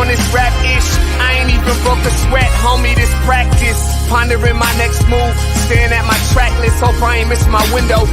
on this rap-ish. I ain't even broke a sweat, homie, this practice. Pondering my next move, staring at my track list. Hope I ain't missing my window.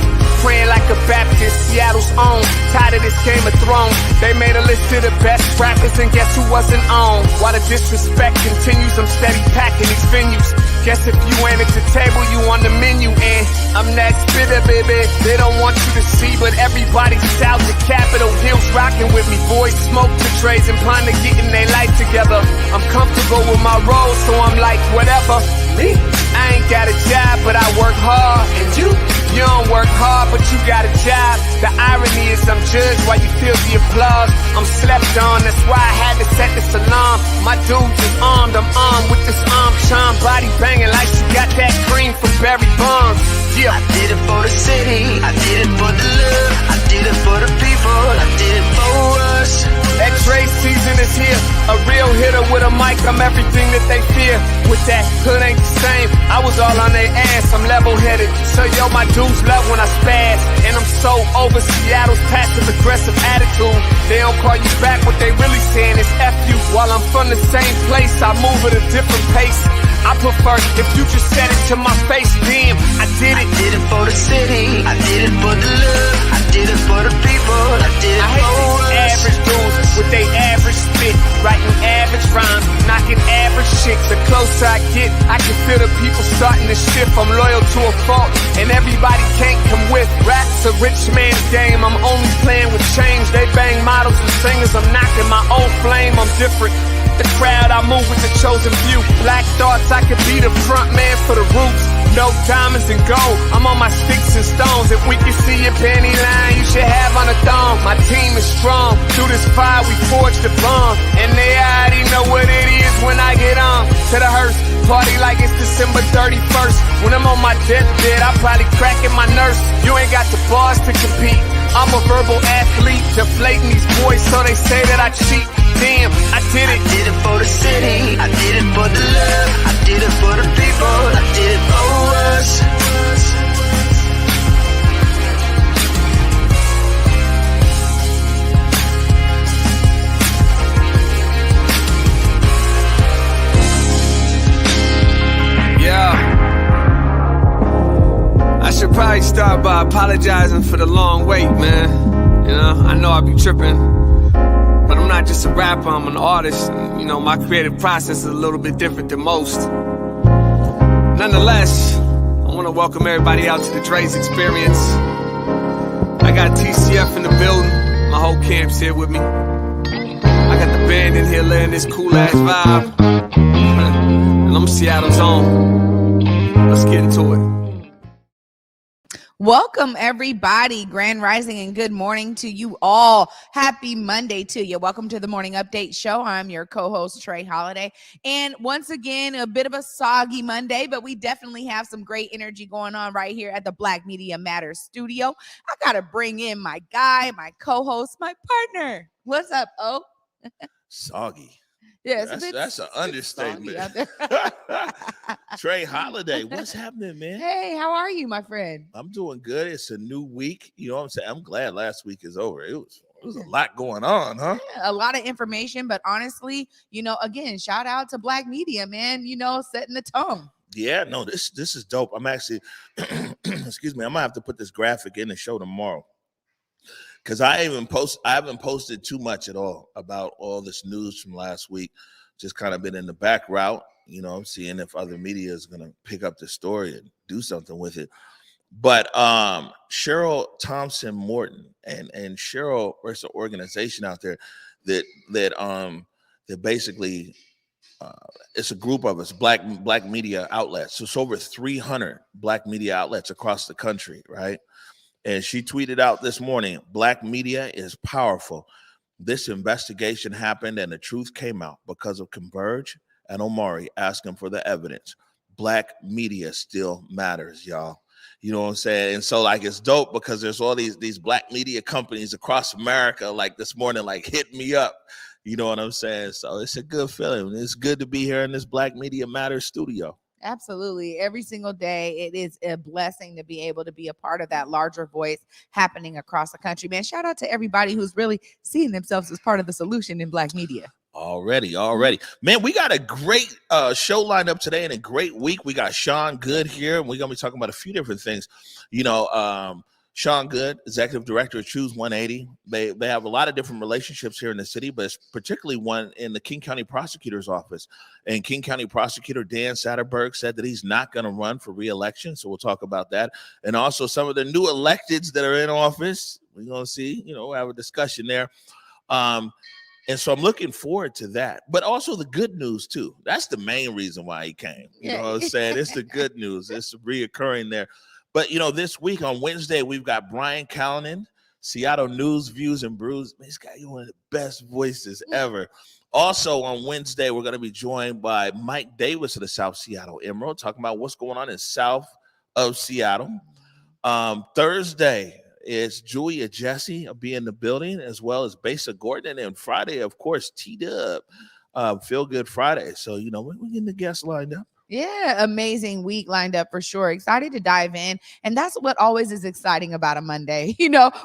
Praying like a Baptist, Seattle's own. Tired of this Game of Thrones. They made a list of the best rappers, and guess who wasn't on? While the disrespect continues, I'm steady packing these venues. Guess if you ain't at the table, you on the menu. And I'm that spitter, baby. They don't want you to see, but everybody's out the Capitol Hills rocking with me. Boys smoke the trays and ponder getting their life together. I'm comfortable with my role, so I'm like, whatever. Me, I ain't got a job, but I work hard. And you don't work hard, but you got a job. The irony is I'm judged while you feel the applause. I'm slept on, that's why I had to set this alarm. My dudes is armed, I'm armed with this arm charm. Body banging like she got that cream from Barry Bonds. Yeah. I did it for the city, I did it for the love, I did it for the people, I did it for us. That Dre season is here, a real hitter with a mic, I'm everything that they fear. With that hood ain't the same, I was all on their ass, I'm level-headed. So yo, my dudes love when I spaz, and I'm so over Seattle's passive-aggressive attitude. They don't call you back, what they really saying is F you. While I'm from the same place, I move at a different pace. I prefer if you just said it to my face, damn, I did it. I did it for the city, I did it for the love, I did it for the people, I did it I hate for these us. average dudes with they average spit, writing average rhymes, knocking average chicks. The closer I get, I can feel the people starting to shift. I'm loyal to a fault, and everybody can't come with. Rap's a rich man's game, I'm only playing with change. They bang models and singers, I'm knocking my own flame, I'm different. The crowd, I move with the chosen few. Black thoughts, I could be the front man for the roots. No diamonds and gold, I'm on my sticks and stones. If we can see your panty line, you should have on a thong. My team is strong, through this fire we forged a bond. And they already know what it is when I get on. To the hearse, party like it's December 31st. When I'm on my deathbed, I probably cracking my nurse. You ain't got the bars to compete. I'm a verbal athlete, deflating these boys so they say that I cheat. Damn, I did it. I did it for the city, I did it for the love, I did it for the people, I did it for us. I should probably start by apologizing for the long wait, man. You know, I know I be tripping, but I'm not just a rapper, I'm an artist. And, you know, my creative process is a little bit different than most. Nonetheless, I want to welcome everybody out to the Dre's Experience. I got TCF in the building, my whole camp's here with me. I got the band in here laying this cool-ass vibe. And I'm Seattle's own. Let's get into it. Welcome, everybody. Grand Rising and good morning to you all. Happy Monday to you. Welcome to the Morning Update Show. I'm your co-host, Trey Holiday. And once again, a bit of a soggy Monday, but we definitely have some great energy going on right here at the Black Media Matters studio. I got to bring in my guy, my co-host, my partner. What's up, O? Soggy. Yeah, that's an understatement. Trey Holiday, what's happening, man? Hey, how are you, my friend? I'm doing good. It's a new week. You know what I'm saying? I'm glad last week is over. It was a lot going on, huh? Yeah, a lot of information, but honestly, you know, again, shout out to Black Media, man, you know, setting the tone. Yeah, no, this is dope. I'm actually, excuse me, I'm gonna have to put this graphic in the show tomorrow. Because I haven't posted too much at all about all this news from last week. Just kind of been in the back route, you know, seeing if other media is going to pick up the story and do something with it. But Cheryl Thompson Morton and Cheryl, there's an organization out there that basically it's a group of us, black media outlets. So it's over 300 black media outlets across the country, right? And she tweeted out this morning, Black media is powerful. This investigation happened and the truth came out because of Converge and Omari asking for the evidence. Black media still matters, y'all. You know what I'm saying? And so like, it's dope because there's all these black media companies across America, like this morning, like hit me up. You know what I'm saying? So it's a good feeling. It's good to be here in this Black Media Matters studio. Absolutely. Every single day, it is a blessing to be able to be a part of that larger voice happening across the country. Man, shout out to everybody who's really seeing themselves as part of the solution in Black media. Already. Man, we got a great show lined up today and a great week. We got Sean Goode here, and we're going to be talking about a few different things. Sean Goode, Executive Director of Choose 180. They have a lot of different relationships here in the city, but it's particularly one in the King County Prosecutor's Office. And King County Prosecutor Dan Sattreberg said that he's not going to run for reelection, so we'll talk about that. And also some of the new electeds that are in office. We're going to see, we'll have a discussion there. And so I'm looking forward to that. But also the good news, too. That's the main reason why he came. You know what I'm saying? It's the good news. It's reoccurring there. But, this week on Wednesday, we've got Brian Callanan, Seattle News, Views, and Brews. Man, this guy is one of the best voices ever. Also on Wednesday, we're going to be joined by Mike Davis of the South Seattle Emerald, talking about what's going on in south of Seattle. Thursday, is Julia Jesse will be in the building, as well as Basa Gordon. And Friday, of course, T-Dub, Feel Good Friday. So, we're getting the guests lined up. Yeah, amazing week lined up for sure. Excited to dive in. And that's what always is exciting about a Monday.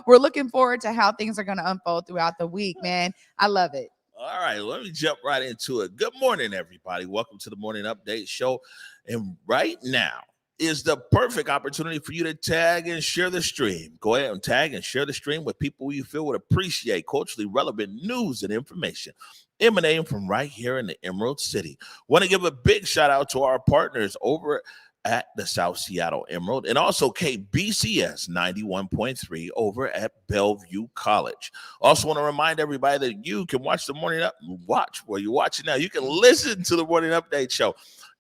We're looking forward to how things are going to unfold throughout the week, man. I love it. All right, let me jump right into it. Good morning, everybody. Welcome to the Morning Update Show. And right now is the perfect opportunity for you to tag and share the stream. Go ahead and tag and share the stream with people you feel would appreciate culturally relevant news and information emanating from right here in the Emerald City. Want to give a big shout out to our partners over at the South Seattle Emerald, and also KBCS 91.3 over at Bellevue College. Also want to remind everybody that you can watch the morning up. Watch where you're watching now. You can listen to the Morning Update Show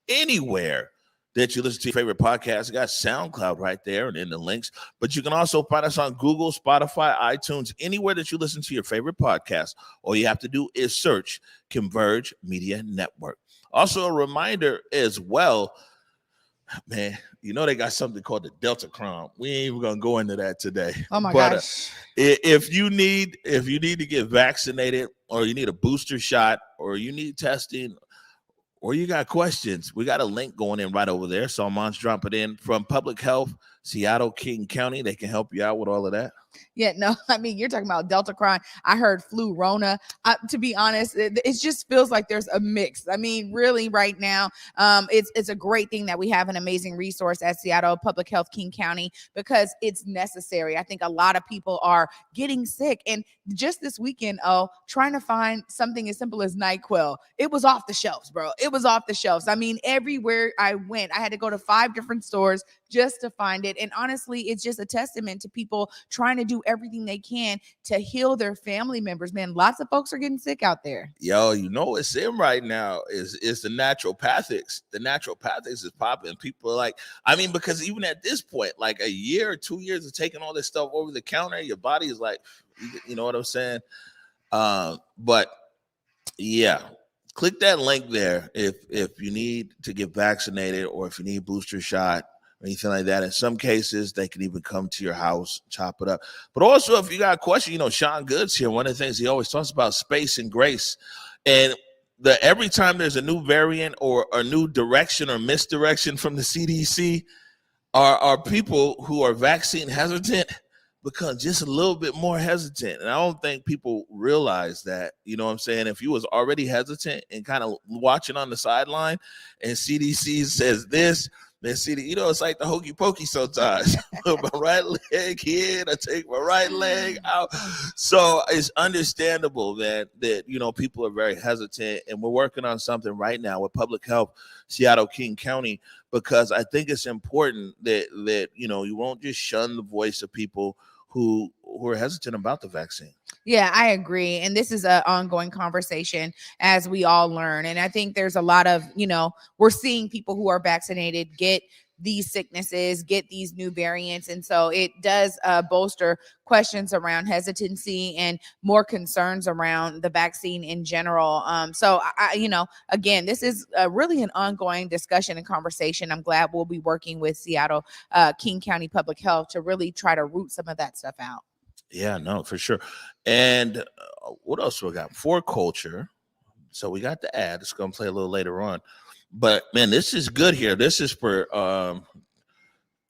anywhere that you listen to your favorite podcast. You got SoundCloud right there and in the links. But you can also find us on Google, Spotify, iTunes, anywhere that you listen to your favorite podcast. All you have to do is search Converge Media Network. Also a reminder as well, man, they got something called the Delta Crime. We ain't even gonna go into that today. Oh my gosh. If you need to get vaccinated, or you need a booster shot, or you need testing, or you got questions, we got a link going in right over there. Salman's dropping in from Public Health, Seattle, King County. They can help you out with all of that. Yeah, no, you're talking about Delta Crime. I heard flu Rona. To be honest, it just feels like there's a mix. Really right now, it's a great thing that we have an amazing resource at Seattle Public Health King County, because it's necessary. I think a lot of people are getting sick. And just this weekend, trying to find something as simple as NyQuil. It was off the shelves, bro. It was off the shelves. Everywhere I went, I had to go to 5 different stores just to find it. And honestly, it's just a testament to people trying to do everything they can to heal their family members. Man, lots of folks are getting sick out there. Yo, what's in right now is the naturopathics. The naturopathics is popping. People are like, because even at this point, like a year or 2 years of taking all this stuff over the counter, your body is like, you know what I'm saying? But yeah, click that link there if you need to get vaccinated, or if you need booster shot, anything like that. In some cases, they can even come to your house, chop it up. But also, if you got a question, Sean Goode's here. One of the things he always talks about, space and grace. And every time there's a new variant or a new direction or misdirection from the CDC, our people who are vaccine hesitant become just a little bit more hesitant. And I don't think people realize that, if you was already hesitant and kind of watching on the sideline, and CDC says this, then it's like the hokey pokey sometimes. Put my right leg in, I take my right leg out. So it's understandable that people are very hesitant, and we're working on something right now with Public Health, Seattle, King County, because I think it's important that you won't just shun the voice of people who are hesitant about the vaccine. Yeah, I agree. And this is an ongoing conversation as we all learn. And I think there's a lot of, we're seeing people who are vaccinated get these sicknesses, get these new variants. And so it does bolster questions around hesitancy and more concerns around the vaccine in general. So, again, this is really an ongoing discussion and conversation. I'm glad we'll be working with Seattle King County Public Health to really try to root some of that stuff out. Yeah, no, for sure. And what else we got? For culture. So we got the ad. It's going to play a little later on. But, man, this is good here. This is for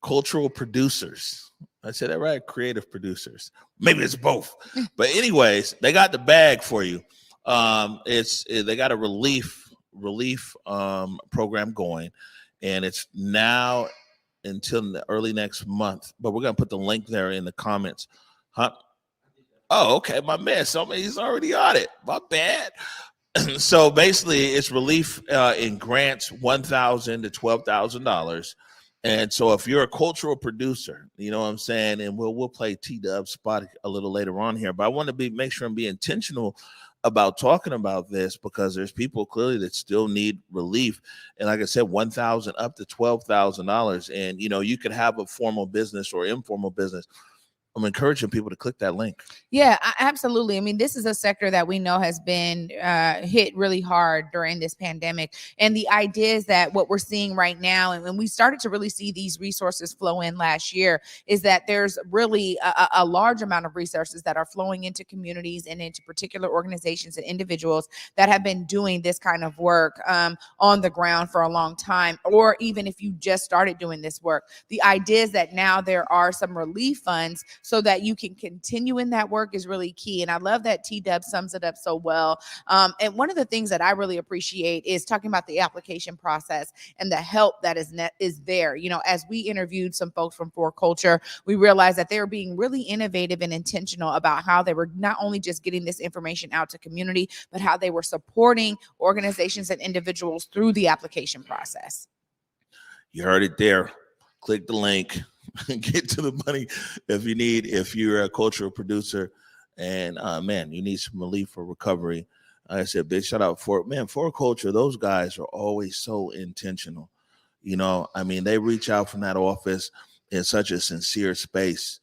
cultural producers. I said that right? Creative producers. Maybe it's both. But anyways, they got the bag for you. They got a relief program going, and it's now until the early next month. But we're gonna put the link there in the comments. Huh? Oh, okay, my man. So he's already on it. My bad. So basically, it's relief in grants, $1,000 to $12,000. And so if you're a cultural producer, you know what I'm saying, and we'll play T-Dub's spot a little later on here, but I want to make sure and be intentional about talking about this, because there's people clearly that still need relief. And like I said, $1,000 up to $12,000. And, you know, you could have a formal business or informal business. I'm encouraging people to click that link. Yeah, absolutely. I mean, this is a sector that we know has been hit really hard during this pandemic. And the idea is that what we're seeing right now, and when we started to really see these resources flow in last year, is that there's really a large amount of resources that are flowing into communities and into particular organizations and individuals that have been doing this kind of work on the ground for a long time, or even if you just started doing this work. The idea is that now there are some relief funds so that you can continue in that work is really key. And I love that T-Dub sums it up so well. And one of the things that I really appreciate is talking about the application process and the help that is there. You know, as we interviewed some folks from For Culture, we realized that they were being really innovative and intentional about how they were not only just getting this information out to community, but how they were supporting organizations and individuals through the application process. You heard it there. Click the link. Get to the money if you're a cultural producer and man, you need some relief for recovery. Like I said, big shout out For Culture. Those guys are always so intentional. You know, I mean, they reach out from that office in such a sincere space,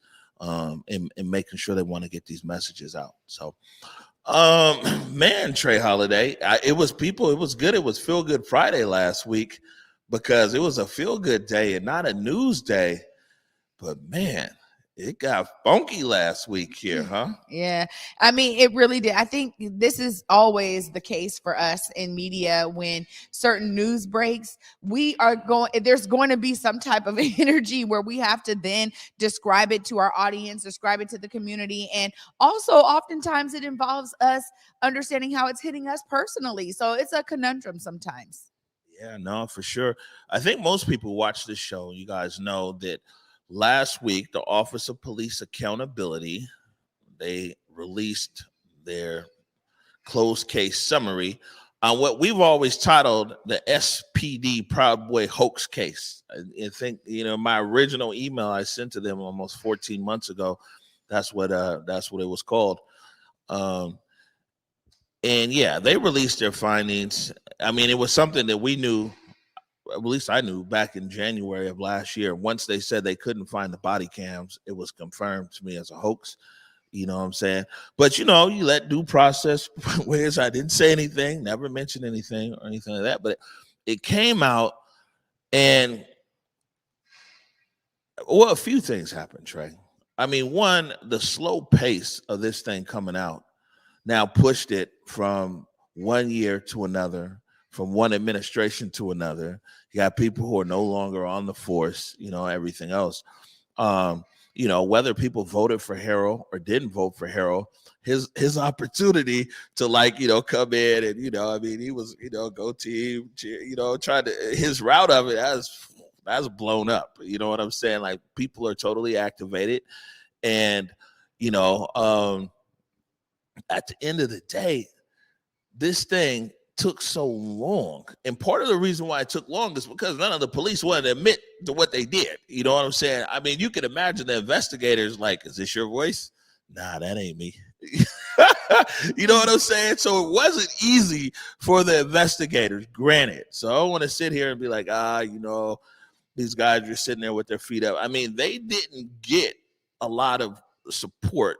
in making sure they want to get these messages out. So man, Trey Holiday, it was good. It was Feel Good Friday last week, because it was a feel good day and not a news day. But man, it got funky last week here, huh? Yeah. I mean, it really did. I think this is always the case for us in media. When certain news breaks, there's going to be some type of energy where we have to then describe it to our audience, describe it to the community. And also oftentimes it involves us understanding how it's hitting us personally. So it's a conundrum sometimes. Yeah, no, for sure. I think most people watch this show. You guys know that last week, the Office of Police Accountability, they released their closed case summary on what we've always titled the SPD Proud Boy hoax case. I think, you know, my original email I sent to them almost 14 months ago, that's what it was called. And yeah, they released their findings. I mean, it was something that we knew, at least I knew, back in January of last year. Once they said they couldn't find the body cams, it was confirmed to me as a hoax. You know what I'm saying? But, you know, you let due process, whereas I didn't say anything, never mentioned anything or anything like that. But it came out, and, well, a few things happened, Trey. I mean, one, the slow pace of this thing coming out now pushed it from 1 year to another, from one administration to another. You got people who are no longer on the force, you know, everything else. You know, whether people voted for Herbold or didn't vote for Herbold, his opportunity to, like, you know, come in and, you know, I mean, he was, you know, go team, you know, trying to, his route of it that's blown up. You know what I'm saying? Like, people are totally activated. And, you know, at the end of the day, this thing took so long. And part of the reason why it took long is because none of the police wanted to admit to what they did. You know what I'm saying? I mean, you can imagine the investigators like, is this your voice? Nah, that ain't me. You know what I'm saying? So it wasn't easy for the investigators, granted. So I don't want to sit here and be like, you know, these guys are sitting there with their feet up. I mean, they didn't get a lot of support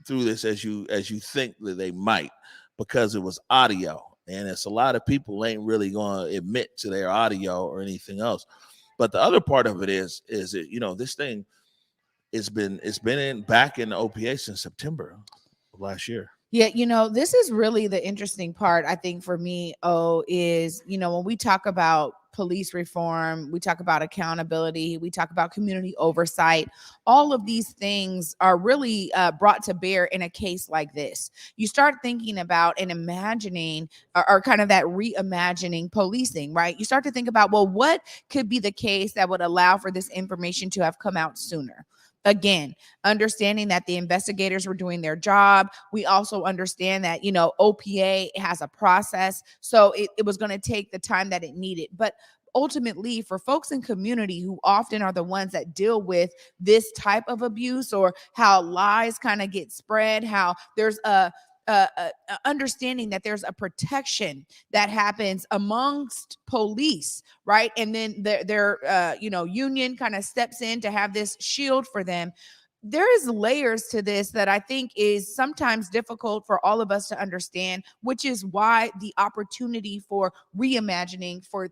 through this as you think that they might, because it was audio. And it's a lot of people ain't really going to admit to their audio or anything else. But the other part of it is that, you know, this thing it's been back in the OPA since September of last year. Yeah, you know, this is really the interesting part, I think, for me, is, you know, when we talk about police reform, we talk about accountability, we talk about community oversight. All of these things are really brought to bear in a case like this. You start thinking about and imagining, or kind of that reimagining policing, right? You start to think about, well, what could be the case that would allow for this information to have come out sooner? Again, understanding that the investigators were doing their job. We also understand that, OPA has a process. So it was going to take the time that it needed. But ultimately, for folks in community who often are the ones that deal with this type of abuse, or how lies kind of get spread, how there's a understanding that there's a protection that happens amongst police, right? And then their union kind of steps in to have this shield for them. There is layers to this that I think is sometimes difficult for all of us to understand, which is why the opportunity for reimagining, for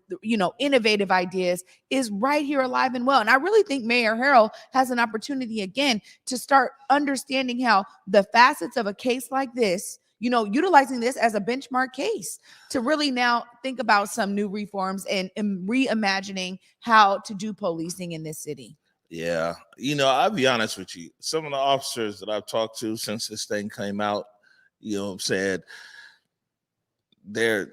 innovative ideas is right here alive and well. And I really think Mayor Herbold has an opportunity again to start understanding how the facets of a case like this, utilizing this as a benchmark case to really now think about some new reforms and reimagining how to do policing in this city. Yeah. I'll be honest with you. Some of the officers that I've talked to since this thing came out, said one,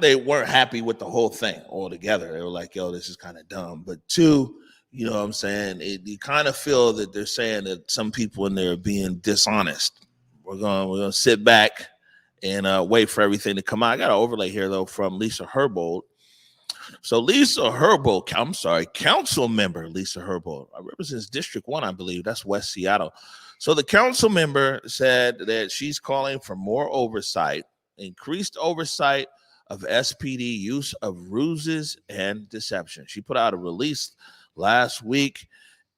they weren't happy with the whole thing altogether. They were like, yo, this is kind of dumb. But two, you kind of feel that they're saying that some people in there are being dishonest. We're going to sit back and wait for everything to come out. I got an overlay here, though, from Lisa Herbold. So council member Lisa Herbold represents District 1, I believe. That's West Seattle. So the council member said that she's calling for more oversight, increased oversight of SPD use of ruses and deception. She put out a release last week,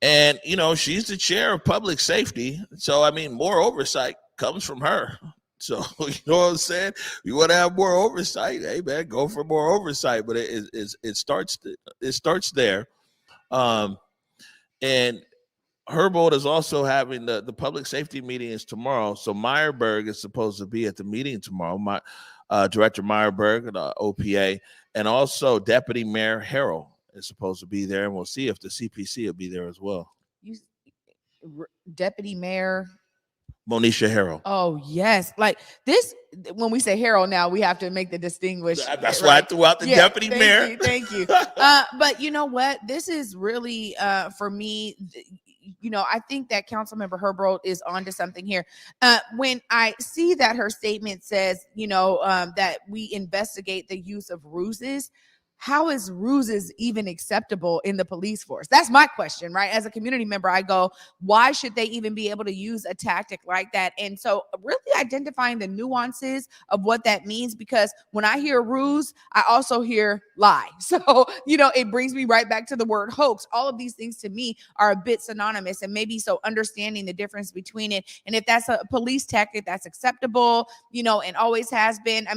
and, she's the chair of public safety. So, more oversight comes from her. So, you know what I'm saying? You want to have more oversight, hey man, go for more oversight. But it starts there. And Herbold is also having the public safety meeting is tomorrow. So Meyerberg is supposed to be at the meeting tomorrow. Director Meyerberg, the OPA, and also Deputy Mayor Herbold is supposed to be there. And we'll see if the CPC will be there as well. Deputy Mayor Monisha Herbold. Oh, yes. Like this, when we say Herbold now, we have to make the distinguish. That's why I threw out the deputy mayor. Thank you. But you know what? This is really, for me, I think that Councilmember Herbold is onto something here. When I see that her statement says, that we investigate the use of ruses, how is ruses even acceptable in the police force? That's my question, right? As a community member, I go, why should they even be able to use a tactic like that? And so really identifying the nuances of what that means, because when I hear ruse, I also hear lie. So, it brings me right back to the word hoax. All of these things to me are a bit synonymous, and maybe so understanding the difference between it. And if that's a police tactic that's acceptable, and always has been,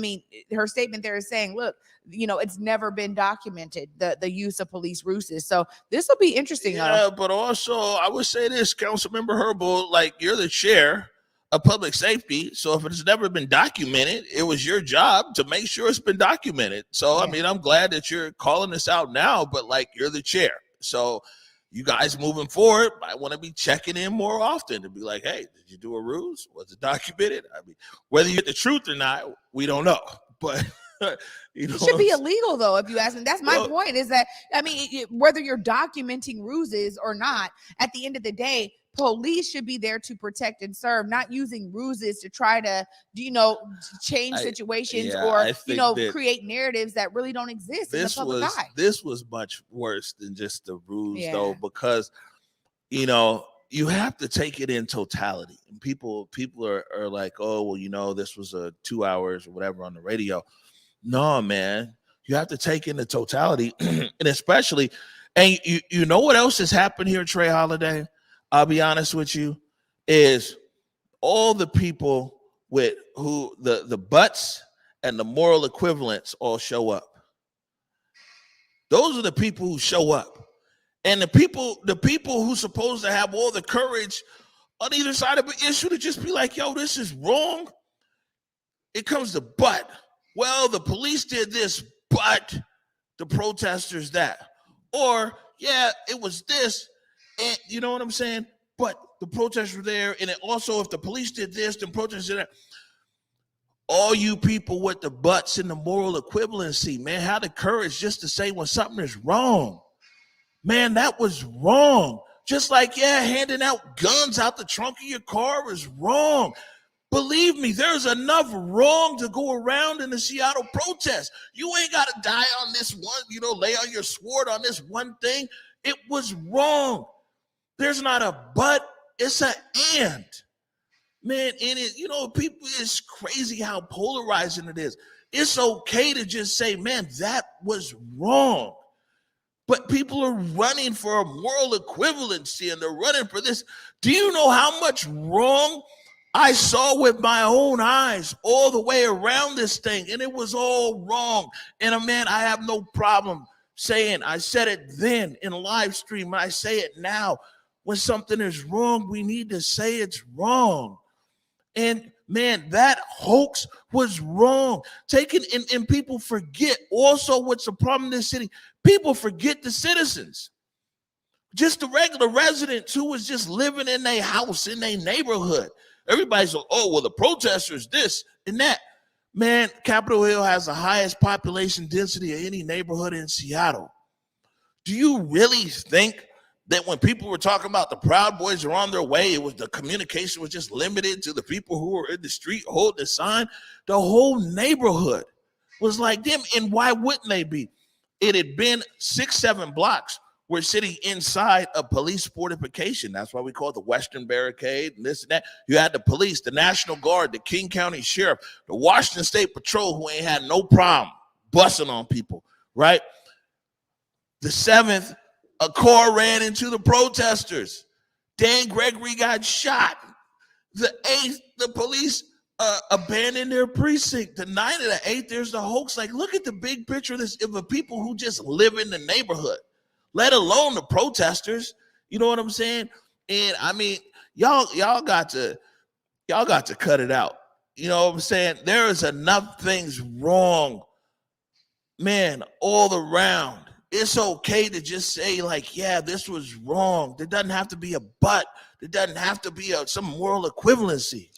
her statement there is saying, look, it's never been documented, the use of police ruses. So this will be interesting. Yeah, but also I would say this, Councilmember Herbold, like, you're the chair of public safety. So if it's never been documented, it was your job to make sure it's been documented. So, I'm glad that you're calling this out now, but you're the chair. So you guys moving forward might want to be checking in more often to be like, hey, did you do a ruse? Was it documented? Whether you get the truth or not, we don't know. But it should be illegal, though, if you ask me. That's my point, is that, whether you're documenting ruses or not, at the end of the day, police should be there to protect and serve, not using ruses to try to, change situations or, create narratives that really don't exist in the public eye. This was much worse than just the ruse, though, because, you have to take it in totality. And people are like, oh, well, this was 2 hours or whatever on the radio. No, man, you have to take in the totality. And especially, and you know what else has happened here, Trey Holiday? I'll be honest with you, is all the people with who the butts and the moral equivalents all show up. Those are the people who show up. And the people who supposed to have all the courage on either side of an issue to just be like, yo, this is wrong. It comes to but. Well, the police did this, but the protesters that. Or, yeah, it was this, and you know what I'm saying? But the protesters were there, and it also, if the police did this, the protesters did that. All you people with the butts and the moral equivalency, man, have the courage just to say when something is wrong. Man, that was wrong. Just like, yeah, handing out guns out the trunk of your car is wrong. Believe me, there's enough wrong to go around in the Seattle protest. You ain't got to die on this one, lay on your sword on this one thing. It was wrong. There's not a but, it's an and. Man, and people, it's crazy how polarizing it is. It's okay to just say, man, that was wrong. But people are running for a moral equivalency, and they're running for this. Do you know how much wrong I saw with my own eyes all the way around this thing? And it was all wrong. And man, I have no problem saying, I said it then in live stream, and I say it now. When something is wrong, we need to say it's wrong. And man, that hoax was wrong. And people forget also what's the problem in this city. People forget the citizens. Just the regular residents who was just living in their house, in their neighborhood. Everybody's like, oh, well, the protesters, this and that. Man, Capitol Hill has the highest population density of any neighborhood in Seattle. Do you really think that when people were talking about the Proud Boys are on their way, it was the communication was just limited to the people who were in the street holding the sign? The whole neighborhood was like them. And why wouldn't they be? It had been 6-7 blocks were sitting inside a police fortification. That's why we call it the Western Barricade and this and that. You had the police, the National Guard, the King County Sheriff, the Washington State Patrol, who ain't had no problem busting on people, right? The 7th, a car ran into the protesters. Dan Gregory got shot. The 8th, the police abandoned their precinct. The 9th and the 8th, there's the hoax. Like, look at the big picture of this, of the people who just live in the neighborhood, let alone the protesters. You know what I'm saying? And I mean, y'all got to cut it out. You know what I'm saying? There is enough things wrong, man, all around. It's okay to just say, like, yeah, this was wrong. There doesn't have to be a but. There doesn't have to be some moral equivalency.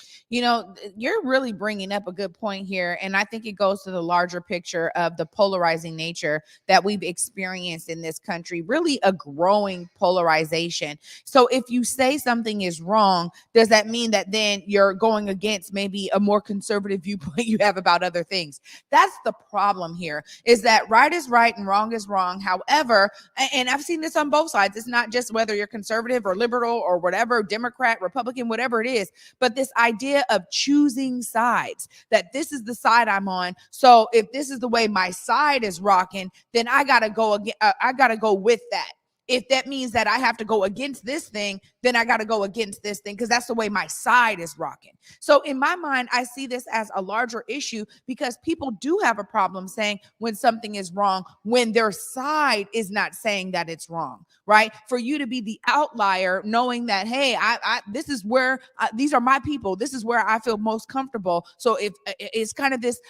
You're really bringing up a good point here. And I think it goes to the larger picture of the polarizing nature that we've experienced in this country, really a growing polarization. So if you say something is wrong, does that mean that then you're going against maybe a more conservative viewpoint you have about other things? That's the problem here, is that right is right and wrong is wrong. However, and I've seen this on both sides. It's not just whether you're conservative or liberal or whatever, Democrat, Republican, whatever it is, but this idea of choosing sides, that this is the side I'm on. So if this is the way my side is rocking, then I got to go again. I got to go with that. If that means that I have to go against this thing, then I got to go against this thing because that's the way my side is rocking. So in my mind, I see this as a larger issue because people do have a problem saying when something is wrong, when their side is not saying that it's wrong, right? For you to be the outlier, knowing that, hey, this is where these are my people. This is where I feel most comfortable. So if it's kind of this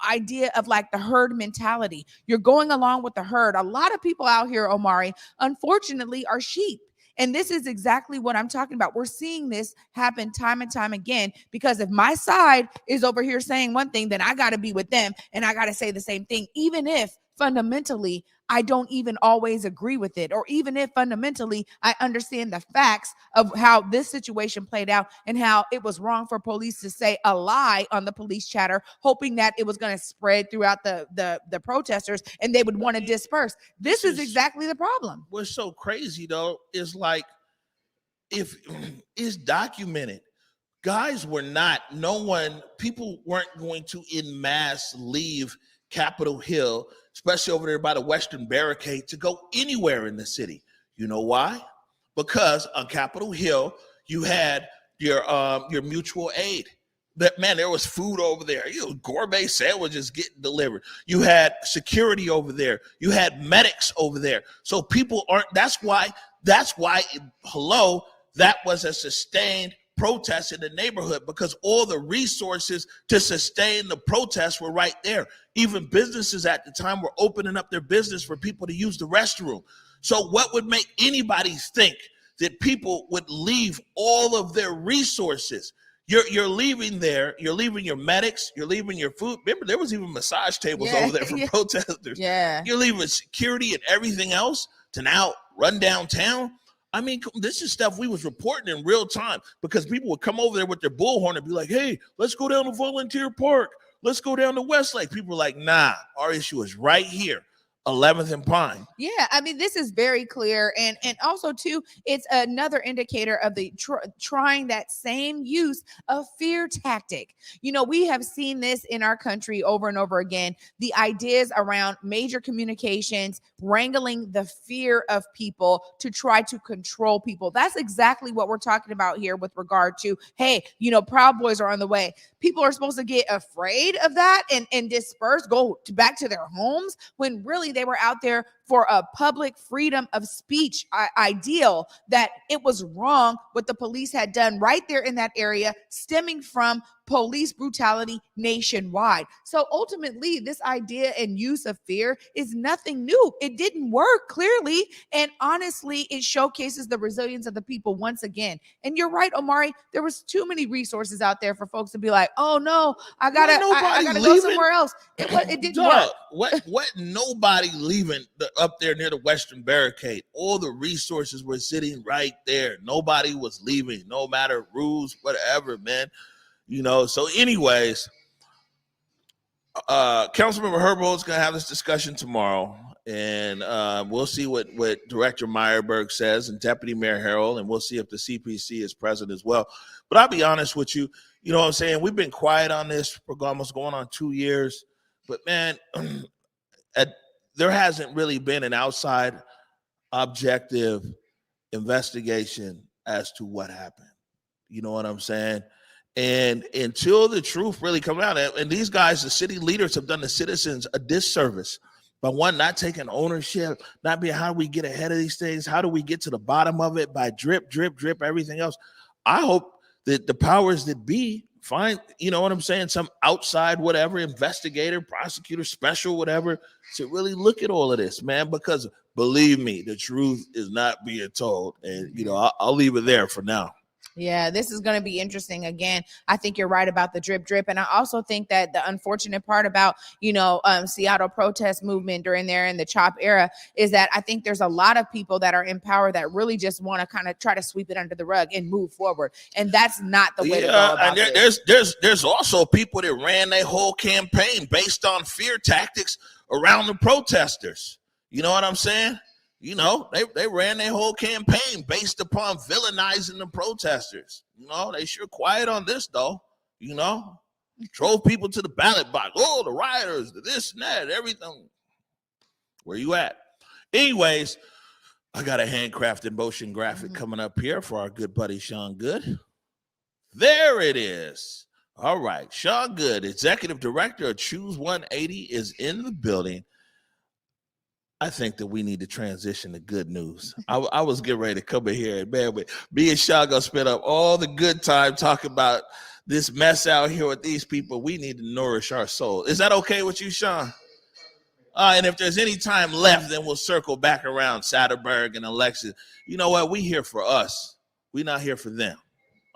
idea of like the herd mentality, you're going along with the herd. A lot of people out here, Omari, unfortunately, are sheep. And this is exactly what I'm talking about. We're seeing this happen time and time again, because if my side is over here saying one thing, then I got to be with them and I got to say the same thing, even if fundamentally I don't even always agree with it, or even if fundamentally I understand the facts of how this situation played out and how it was wrong for police to say a lie on the police chatter, hoping that it was going to spread throughout the protesters and they would want to disperse. This is exactly the problem. What's so crazy though is like, if it's documented, guys were not, people weren't going to en masse leave Capitol Hill, especially over there by the Western Barricade, to go anywhere in the city. You know why? Because on Capitol Hill, you had your mutual aid. There was food over there. Gourmet sandwiches getting delivered. You had security over there. You had medics over there. So people aren't. That's why. Hello, that was a sustained protests in the neighborhood because all the resources to sustain the protests were right there. Even businesses at the time were opening up their business for people to use the restroom. So what would make anybody think that people would leave all of their resources? You're leaving there, you're leaving your medics, you're leaving your food. Remember, there was even massage tables over there for protesters. Yeah. You're leaving security and everything else to now run downtown. I mean, this is stuff we was reporting in real time because people would come over there with their bullhorn and be like, hey, let's go down to Volunteer Park. Let's go down to Westlake. People were like, nah, our issue is right here. 11th and Pine. Yeah, I mean, this is very clear. And also, too, it's another indicator of the trying that same use of fear tactic. You know, we have seen this in our country over and over again. The ideas around major communications, wrangling the fear of people to try to control people. That's exactly what we're talking about here with regard to, hey, you know, Proud Boys are on the way. People are supposed to get afraid of that and disperse, go back to their homes when really they were out there for a public freedom of speech ideal, that it was wrong what the police had done right there in that area, stemming from police brutality nationwide. So ultimately, this idea and use of fear is nothing new. It didn't work, clearly. And honestly, it showcases the resilience of the people once again. And you're right, Omari, there was too many resources out there for folks to be like, oh no, I gotta go somewhere else. It didn't work. What nobody leaving up there near the Western Barricade. All the resources were sitting right there. Nobody was leaving, no matter rules, whatever, man. You know, so anyways, Councilmember Herbold is going to have this discussion tomorrow, and we'll see what Director Meyerberg says and Deputy Mayor Herbold, and we'll see if the CPC is present as well. But I'll be honest with you, you know what I'm saying? We've been quiet on this for almost going on 2 years, but man, there hasn't really been an outside objective investigation as to what happened. You know what I'm saying? And until the truth really comes out, and these guys, the city leaders, have done the citizens a disservice by one, not taking ownership, not being, how do we get ahead of these things? How do we get to the bottom of it by drip, everything else? I hope that the powers that be find, you know what I'm saying, some outside whatever, investigator, prosecutor, special, whatever, to really look at all of this, man, because believe me, the truth is not being told. And, you know, I'll leave it there for now. Yeah, this is going to be interesting. Again, I think you're right about the drip. And I also think that the unfortunate part about, you know, Seattle protest movement during there in the CHOP era is that I think there's a lot of people that are in power that really just want to kind of try to sweep it under the rug and move forward. And that's not the way to go about it. There's also people that ran their whole campaign based on fear tactics around the protesters. You know what I'm saying? You know, they ran their whole campaign based upon villainizing the protesters. You know, they sure quiet on this, though. You know, drove people to the ballot box. Oh, the rioters, this and that, everything. Where you at? Anyways, I got a handcrafted motion graphic coming up here for our good buddy Sean Goode. There it is. All right, Sean Goode, Executive Director of Choose 180, is in the building. I think that we need to transition to good news. I was getting ready to come in here and, man, me and Sean gonna spend up all the good time talking about this mess out here with these people. We need to nourish our soul. Is that okay with you, Sean? And if there's any time left, then we'll circle back around Sattreberg and Alexis. You know what? We here for us. We're not here for them.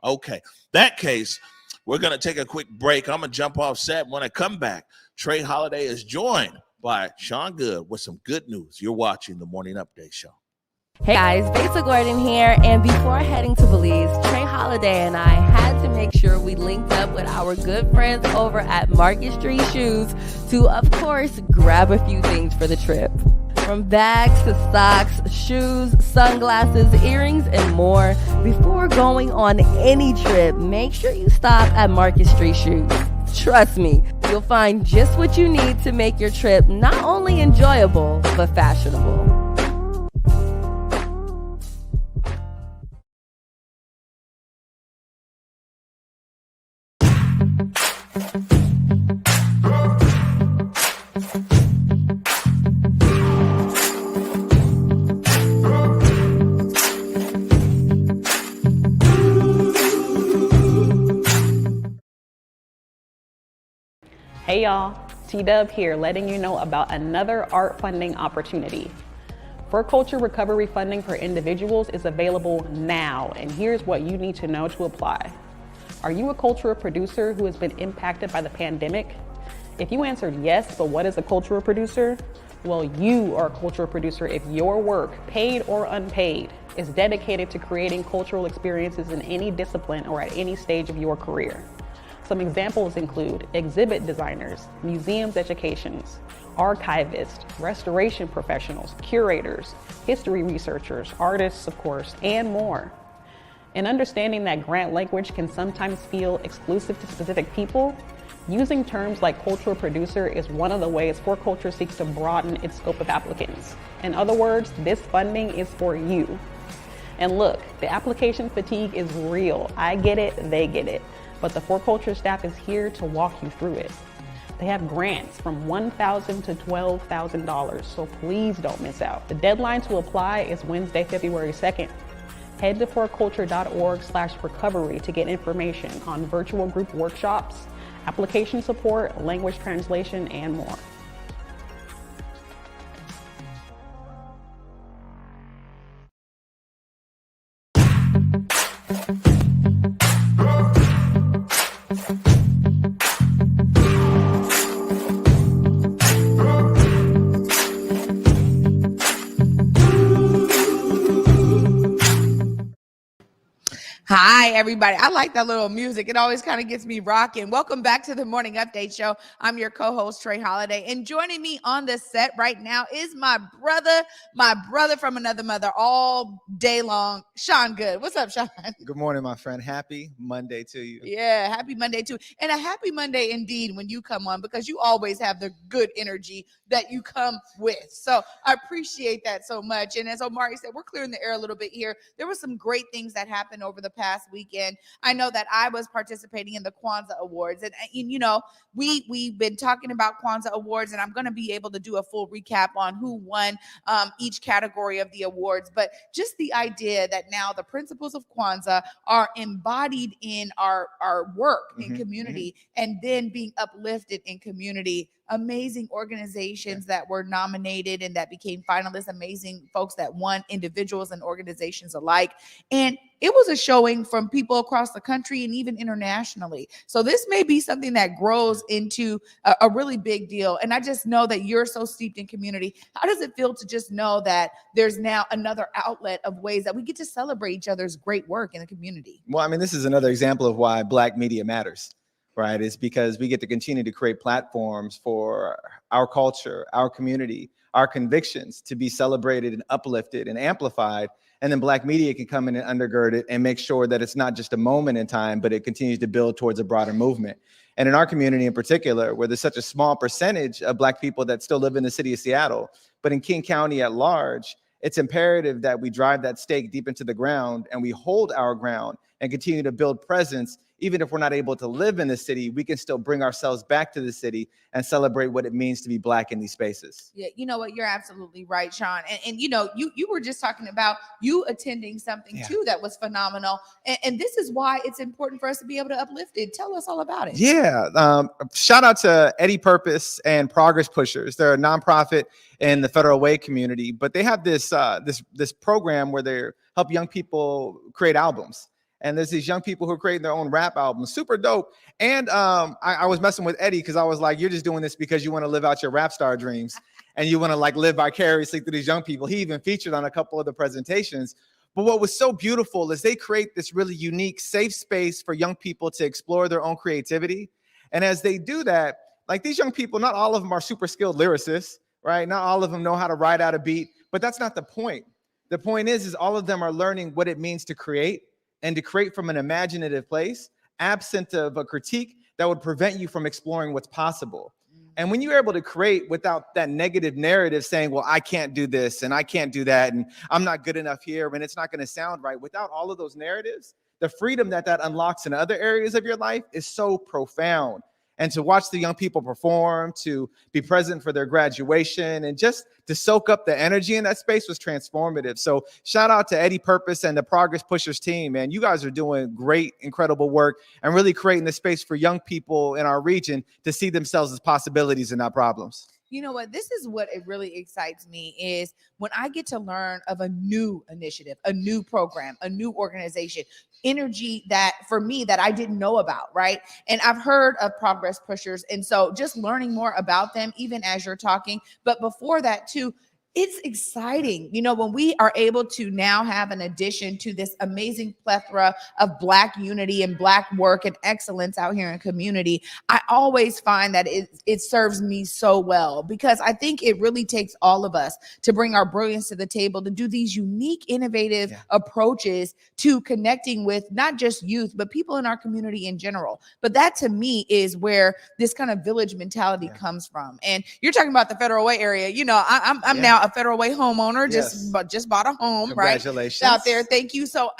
Okay. That case, we're gonna take a quick break. I'm gonna jump off set. When I come back, Trey Holiday is joined by Sean Goode with some good news. You're watching the Morning Update Show. Hey guys, Besa Gordon here, and before heading to Belize, Trey Holiday and I had to make sure we linked up with our good friends over at Market Street Shoes to, of course, grab a few things for the trip. From bags to socks, shoes, sunglasses, earrings, and more. Before going on any trip, make sure you stop at Market Street Shoes. Trust me, you'll find just what you need to make your trip not only enjoyable, but fashionable. Hey y'all, T-Dub here, letting you know about another art funding opportunity. For Culture Recovery funding for individuals is available now, and here's what you need to know to apply. Are you a cultural producer who has been impacted by the pandemic? If you answered yes, but what is a cultural producer? Well, you are a cultural producer if your work, paid or unpaid, is dedicated to creating cultural experiences in any discipline or at any stage of your career. Some examples include exhibit designers, museums educations, archivists, restoration professionals, curators, history researchers, artists, of course, and more. In understanding that grant language can sometimes feel exclusive to specific people, using terms like cultural producer is one of the ways For Culture seeks to broaden its scope of applicants. In other words, this funding is for you. And look, the application fatigue is real. I get it, they get it. But the For Culture staff is here to walk you through it. They have grants from $1,000 to $12,000, so please don't miss out. The deadline to apply is Wednesday, February 2nd. Head to forculture.org/recovery to get information on virtual group workshops, application support, language translation, and more. Hi, everybody. I like that little music. It always kind of gets me rocking. Welcome back to the Morning Update Show. I'm your co-host, Trey Holiday. And joining me on the set right now is my brother from another mother all day long, Sean Goode. What's up, Sean? Good morning, my friend. Happy Monday to you. Yeah, happy Monday too. And a happy Monday indeed when you come on, because you always have the good energy that you come with. So I appreciate that so much. And as Omari said, we're clearing the air a little bit here. There were some great things that happened over the past weekend. I know that I was participating in the Kwanzaa Awards, and you know, we've been talking about Kwanzaa Awards, and I'm going to be able to do a full recap on who won each category of the awards. But just the idea that now the principles of Kwanzaa are embodied in our work in community, and then being uplifted in community. Amazing organizations that were nominated and that became finalists, amazing folks that won, individuals and organizations alike. And it was a showing from people across the country and even internationally. So this may be something that grows into a really big deal. And I just know that you're so steeped in community. How does it feel to just know that there's now another outlet of ways that we get to celebrate each other's great work in the community? Well, I mean, this is another example of why Black media matters, right? It's because we get to continue to create platforms for our culture, our community, our convictions to be celebrated and uplifted and amplified. And then Black media can come in and undergird it and make sure that it's not just a moment in time, but it continues to build towards a broader movement. And in our community in particular, where there's such a small percentage of Black people that still live in the city of Seattle, but in King County at large, it's imperative that we drive that stake deep into the ground and we hold our ground and continue to build presence. Even if we're not able to live in the city, we can still bring ourselves back to the city and celebrate what it means to be Black in these spaces. Yeah, you know what? You're absolutely right, Sean. And you know, you were just talking about you attending something too that was phenomenal. And this is why it's important for us to be able to uplift it. Tell us all about it. Yeah, shout out to Eddie Purpose and Progress Pushers. They're a nonprofit in the Federal Way community, but they have this program where they help young people create albums. And there's these young people who are creating their own rap albums, super dope. And I was messing with Eddie because I was like, you're just doing this because you want to live out your rap star dreams and you want to like live vicariously through these young people. He even featured on a couple of the presentations. But what was so beautiful is they create this really unique, safe space for young people to explore their own creativity. And as they do that, like these young people, not all of them are super skilled lyricists, right? Not all of them know how to write out a beat, but that's not the point. The point is all of them are learning what it means to create, and to create from an imaginative place, absent of a critique that would prevent you from exploring what's possible. And when you're able to create without that negative narrative saying, well, I can't do this and I can't do that and I'm not good enough here and it's not going to sound right, without all of those narratives, the freedom that unlocks in other areas of your life is so profound. And to watch the young people perform, to be present for their graduation, and just to soak up the energy in that space was transformative. So shout out to Eddie Purpose and the Progress Pushers team, man. You guys are doing great, incredible work and really creating the space for young people in our region to see themselves as possibilities and not problems. You know what? This is what it really excites me is when I get to learn of a new initiative, a new program, a new organization, energy that for me that I didn't know about, right? And I've heard of Progress Pushers. And so just learning more about them, even as you're talking, but before that too, it's exciting, you know, when we are able to now have an addition to this amazing plethora of Black unity and Black work and excellence out here in community. I always find that it serves me so well, because I think it really takes all of us to bring our brilliance to the table, to do these unique, innovative approaches to connecting with not just youth, but people in our community in general. But that to me is where this kind of village mentality comes from. And you're talking about the Federal Way area. You know, I'm now a Federal Way homeowner, just bought a home, Congratulations. right out there. Thank you. So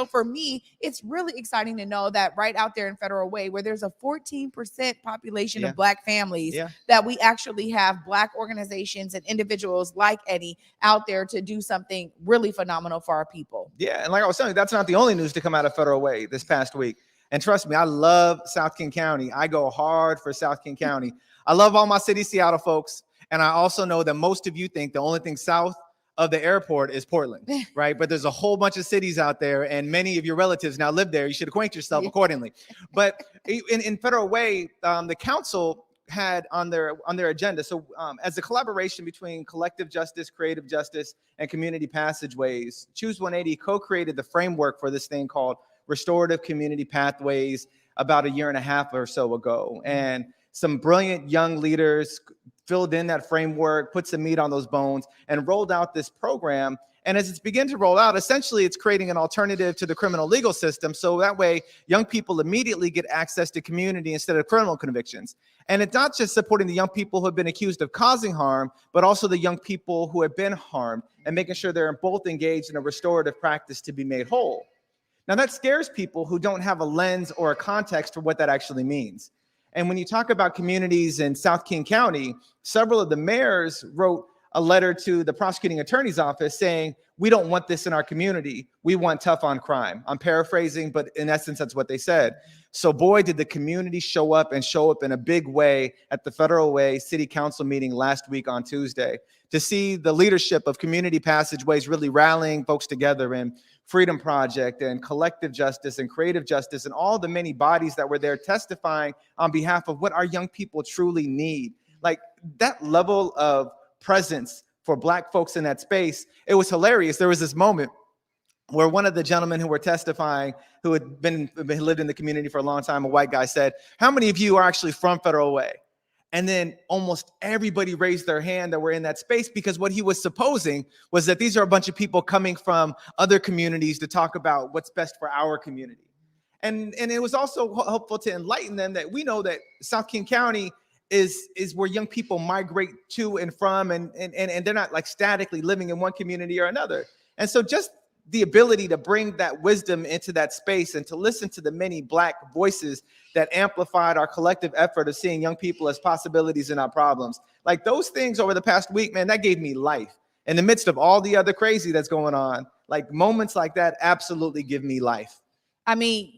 for me, it's really exciting to know that right out there in Federal Way, where there's a 14% population of Black families, that we actually have Black organizations and individuals like Eddie out there to do something really phenomenal for our people. Yeah, and like I was telling you, that's not the only news to come out of Federal Way this past week. And trust me, I love South King County. I go hard for South King County. I love all my city Seattle folks. And I also know that most of you think the only thing south of the airport is Portland, right? But there's a whole bunch of cities out there, and many of your relatives now live there. You should acquaint yourself accordingly. But in Federal Way, the council had on their agenda. So as a collaboration between collective justice, creative justice, and community passageways, Choose 180 co-created the framework for this thing called Restorative Community Pathways about a year and a half or so ago. And some brilliant young leaders filled in that framework, put some meat on those bones, and rolled out this program. And as it's begun to roll out, essentially it's creating an alternative to the criminal legal system. So that way, young people immediately get access to community instead of criminal convictions. And it's not just supporting the young people who have been accused of causing harm, but also the young people who have been harmed, and making sure they're both engaged in a restorative practice to be made whole. Now that scares people who don't have a lens or a context for what that actually means. And when you talk about communities in South King County, several of the mayors wrote a letter to the prosecuting attorney's office saying, we don't want this in our community. We want tough on crime. I'm paraphrasing, but in essence, that's what they said. So boy, did the community show up in a big way at the Federal Way City Council meeting last week on Tuesday, to see the leadership of community passageways really rallying folks together, and Freedom Project and Collective Justice and Creative Justice and all the many bodies that were there testifying on behalf of what our young people truly need. Like that level of presence for Black folks in that space, it was hilarious. There was this moment where one of the gentlemen who were testifying, who had lived in the community for a long time, a white guy, said, how many of you are actually from Federal Way? And then almost everybody raised their hand that were in that space, because what he was supposing was that these are a bunch of people coming from other communities to talk about what's best for our community. And it was also helpful to enlighten them that we know that South King County is where young people migrate to and from, and they're not like statically living in one community or another. And so just the ability to bring that wisdom into that space and to listen to the many Black voices that amplified our collective effort of seeing young people as possibilities and not problems. Like those things over the past week, man, that gave me life. In the midst of all the other crazy that's going on, like moments like that absolutely give me life. I mean,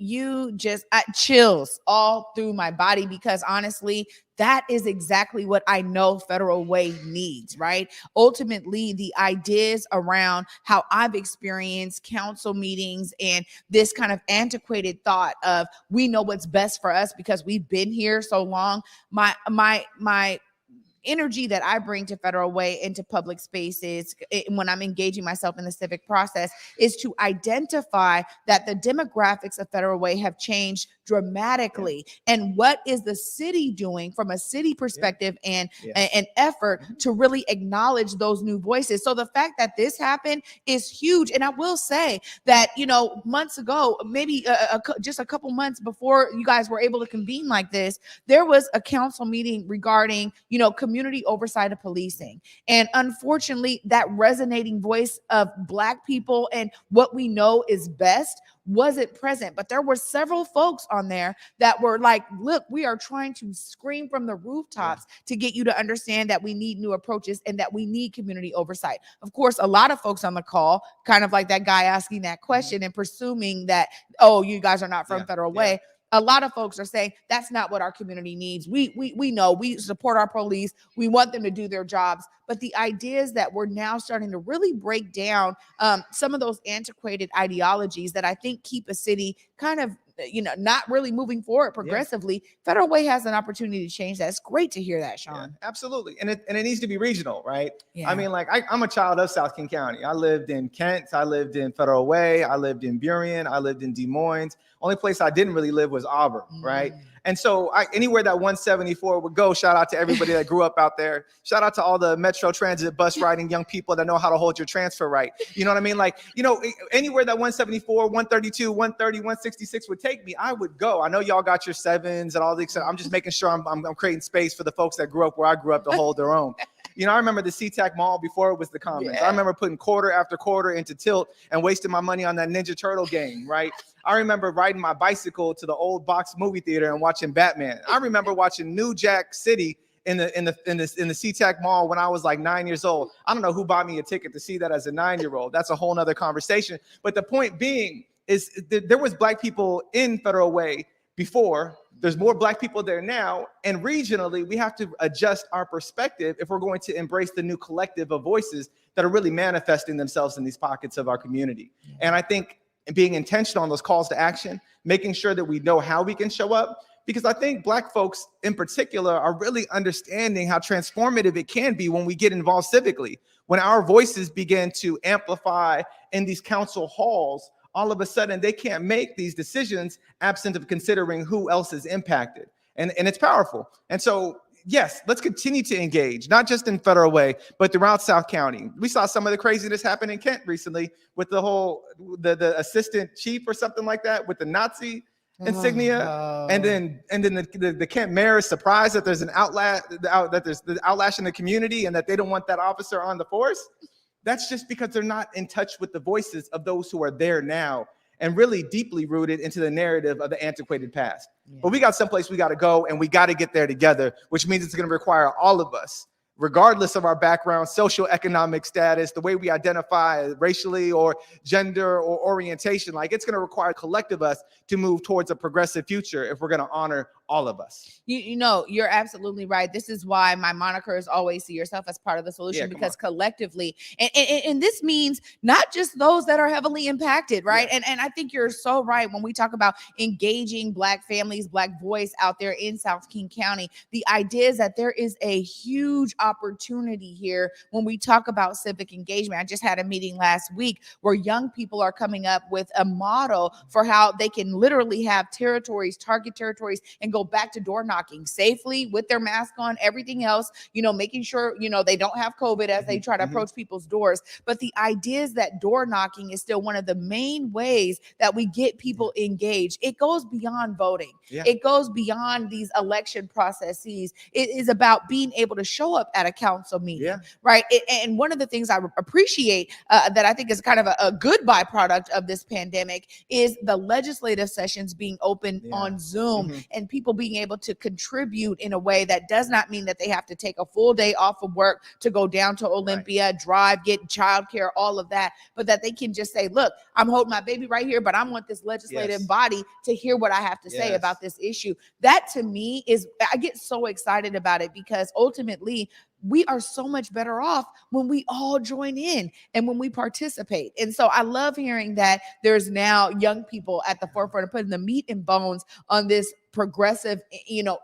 chills all through my body, because honestly, that is exactly what I know Federal Way needs, right? Ultimately, the ideas around how I've experienced council meetings and this kind of antiquated thought of we know what's best for us because we've been here so long. My energy that I bring to Federal Way into public spaces when I'm engaging myself in the civic process is to identify that the demographics of Federal Way have changed dramatically. And what is the city doing from a city perspective and an effort to really acknowledge those new voices? So the fact that this happened is huge. And I will say that, you know, months ago, maybe just a couple months before you guys were able to convene like this, there was a council meeting regarding, you know, community oversight of policing. And unfortunately, that resonating voice of Black people and what we know is best wasn't present. But there were several folks on there that were like, look, we are trying to scream from the rooftops to get you to understand that we need new approaches and that we need community oversight. Of course, a lot of folks on the call, kind of like that guy asking that question and presuming that, oh, you guys are not from Federal Way. A lot of folks are saying that's not what our community needs. We know we support our police. We want them to do their jobs. But the idea is that we're now starting to really break down some of those antiquated ideologies that I think keep a city kind of, not really moving forward progressively. Federal Way has an opportunity to change that. It's great to hear that, Sean. Absolutely. And it needs to be regional, right? Yeah. I mean, like I'm a child of South King County. I lived in Kent. I lived in Federal Way. I lived in Burien. I lived in Des Moines. Only place I didn't really live was Auburn, right? And so anywhere that 174 would go, shout out to everybody that grew up out there. Shout out to all the Metro Transit bus riding young people that know how to hold your transfer right. You know what I mean? Like, anywhere that 174, 132, 130, 166 would take me, I would go. I know y'all got your 7s and all the, I'm just making sure I'm creating space for the folks that grew up where I grew up to hold their own. I remember the SeaTac Mall before it was the Commons. I remember putting quarter after quarter into Tilt and wasting my money on that Ninja Turtle game, right? I remember riding my bicycle to the old box movie theater and watching Batman. I remember watching New Jack City in the SeaTac Mall when I was like 9 years old. I don't know who bought me a ticket to see that as a 9-year-old. That's a whole nother conversation. But the point being is there was Black people in Federal Way before. There's more Black people there now, and regionally, we have to adjust our perspective if we're going to embrace the new collective of voices that are really manifesting themselves in these pockets of our community. And I think being intentional on those calls to action, making sure that we know how we can show up, because I think Black folks in particular are really understanding how transformative it can be when we get involved civically. When our voices begin to amplify in these council halls, all of a sudden they can't make these decisions absent of considering who else is impacted. And it's powerful. And so, yes, let's continue to engage, not just in Federal Way, but throughout South County. We saw some of the craziness happen in Kent recently with the whole, the assistant chief or something like that with the Nazi insignia. And then the Kent mayor is surprised that there's an there's the outlash in the community and that they don't want that officer on the force. That's just because they're not in touch with the voices of those who are there now and really deeply rooted into the narrative of the antiquated past. But we got someplace we got to go, and we got to get there together, which means it's going to require all of us, regardless of our background, social economic status, the way we identify racially or gender or orientation. Like, it's going to require collective us to move towards a progressive future if we're going to honor all of us. You're absolutely right. This is why my moniker is always see yourself as part of the solution, because collectively, and this means not just those that are heavily impacted, right? And I think you're so right when we talk about engaging Black families, Black voice out there in South King County. The idea is that there is a huge opportunity here when we talk about civic engagement. I just had a meeting last week where young people are coming up with a model for how they can literally have territories, target territories, and go back to door knocking safely with their mask on, everything else, making sure, they don't have COVID as they try to approach people's doors. But the idea is that door knocking is still one of the main ways that we get people engaged. It goes beyond voting. It goes beyond these election processes. It is about being able to show up at a council meeting, right? And one of the things I appreciate that I think is kind of a good byproduct of this pandemic is the legislative sessions being open on Zoom and people being able to contribute in a way that does not mean that they have to take a full day off of work to go down to Olympia, drive, get childcare, all of that, but that they can just say, look, I'm holding my baby right here, but I want this legislative body to hear what I have to say about this issue. That to me I get so excited about it, because ultimately we are so much better off when we all join in and when we participate. And so I love hearing that there's now young people at the forefront of putting the meat and bones on this progressive,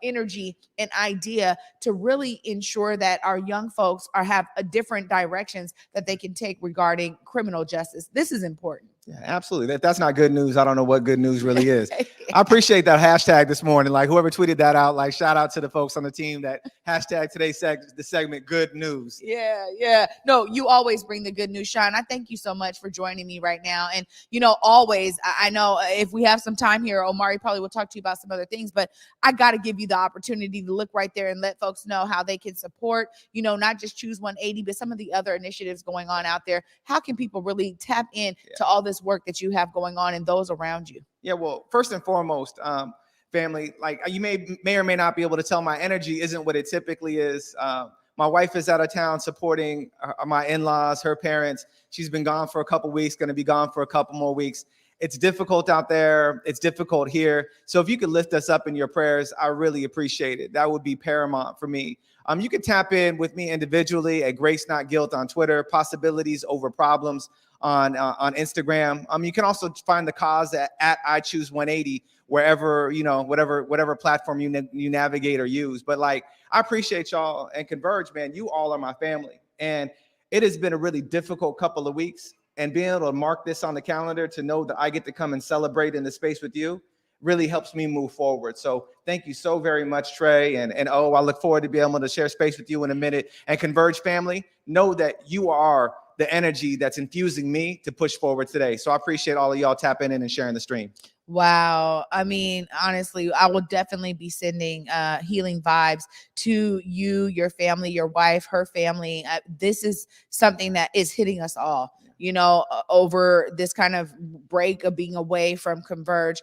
energy and idea to really ensure that our young folks have a different directions that they can take regarding criminal justice. This is important. Yeah, absolutely. That's not good news. I don't know what good news really is. I appreciate that hashtag this morning. Like, whoever tweeted that out, like, shout out to the folks on the team that hashtag today's the segment good news. Yeah. No, you always bring the good news, Sean. I thank you so much for joining me right now. And, always, I know if we have some time here, Omari probably will talk to you about some other things. things, but I got to give you the opportunity to look right there and let folks know how they can support, not just Choose 180, but some of the other initiatives going on out there. How can people really tap in to all this work that you have going on and those around you? Yeah, well, first and foremost, family, like you may or may not be able to tell, my energy isn't what it typically is. My wife is out of town supporting my in-laws, her parents. She's been gone for a couple weeks, going to be gone for a couple more weeks. It's difficult out there. It's difficult here. So if you could lift us up in your prayers, I really appreciate it. That would be paramount for me. You can tap in with me individually at Grace Not Guilt on Twitter, Possibilities Over Problems on Instagram. You can also find the cause at I Choose 180 wherever, whatever platform you navigate or use. But like, I appreciate y'all, and Converge, man, you all are my family. And it has been a really difficult couple of weeks, and being able to mark this on the calendar to know that I get to come and celebrate in the space with you really helps me move forward. So thank you so very much, Trey. And I look forward to being able to share space with you in a minute. And Converge family, know that you are the energy that's infusing me to push forward today. So I appreciate all of y'all tapping in and sharing the stream. Wow. I mean, honestly, I will definitely be sending healing vibes to you, your family, your wife, her family. This is something that is hitting us all, over this kind of break of being away from Converge.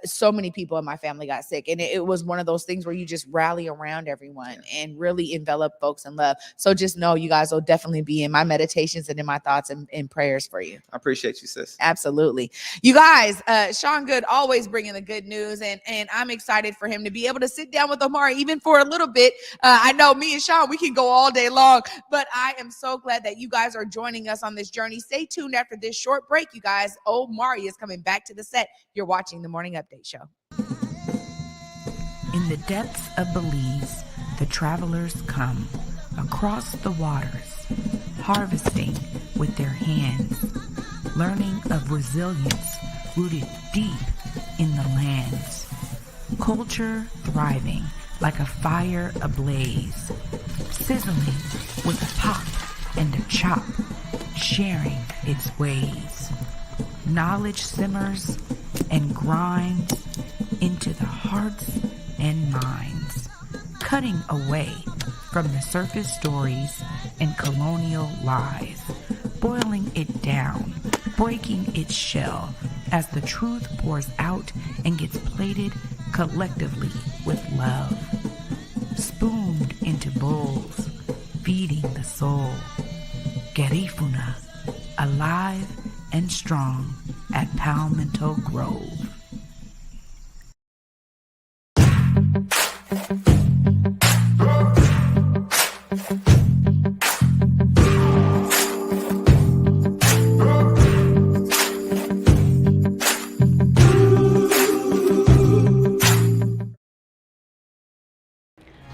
So many people in my family got sick, and it was one of those things where you just rally around everyone and really envelop folks in love. So just know you guys will definitely be in my meditations and in my thoughts and prayers for you. I appreciate you, sis. Absolutely. You guys, Sean Goode always bringing the good news, and I'm excited for him to be able to sit down with Omari even for a little bit. I know me and Sean, we can go all day long, but I am so glad that you guys are joining us on this journey. Stay tuned after this short break, you guys. Omari is coming back to the set. You're watching the Morning Update Show. In the depths of Belize, the travelers come across the waters, harvesting with their hands, learning of resilience rooted deep in the lands, culture thriving like a fire ablaze, sizzling with a pop and a chop, sharing its ways. Knowledge simmers and grinds into the hearts and minds, cutting away from the surface stories and colonial lies, boiling it down, breaking its shell as the truth pours out and gets plated collectively with love, spooned into bowls, feeding the soul. Garifuna, alive and strong at Palmetto Grove.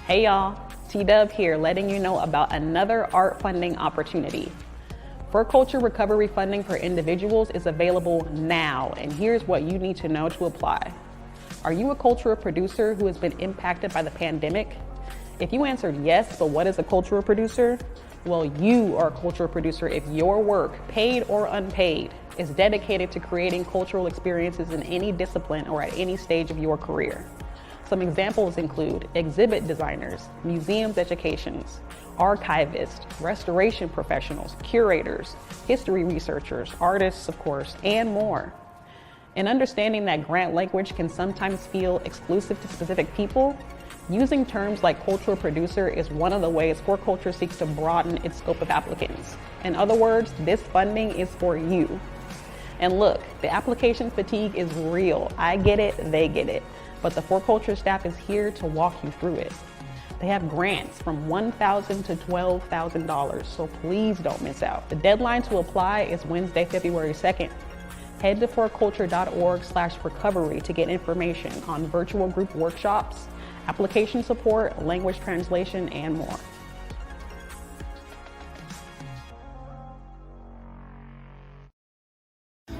Hey y'all, T-Dub here, letting you know about another art funding opportunity. For culture recovery funding for individuals is available now, and here's what you need to know to apply. Are you a cultural producer who has been impacted by the pandemic? If you answered yes, but what is a cultural producer? Well, you are a cultural producer if your work, paid or unpaid, is dedicated to creating cultural experiences in any discipline or at any stage of your career. Some examples include exhibit designers, museums educations, archivists, restoration professionals, curators, history researchers, artists, of course, and more. In understanding that grant language can sometimes feel exclusive to specific people, using terms like cultural producer is one of the ways For Culture seeks to broaden its scope of applicants. In other words, this funding is for you. And look, the application fatigue is real. I get it, they get it. But the For Culture staff is here to walk you through it. They have grants from $1,000 to $12,000, so please don't miss out. The deadline to apply is Wednesday, February 2nd. Head to forculture.org/recovery to get information on virtual group workshops, application support, language translation, and more.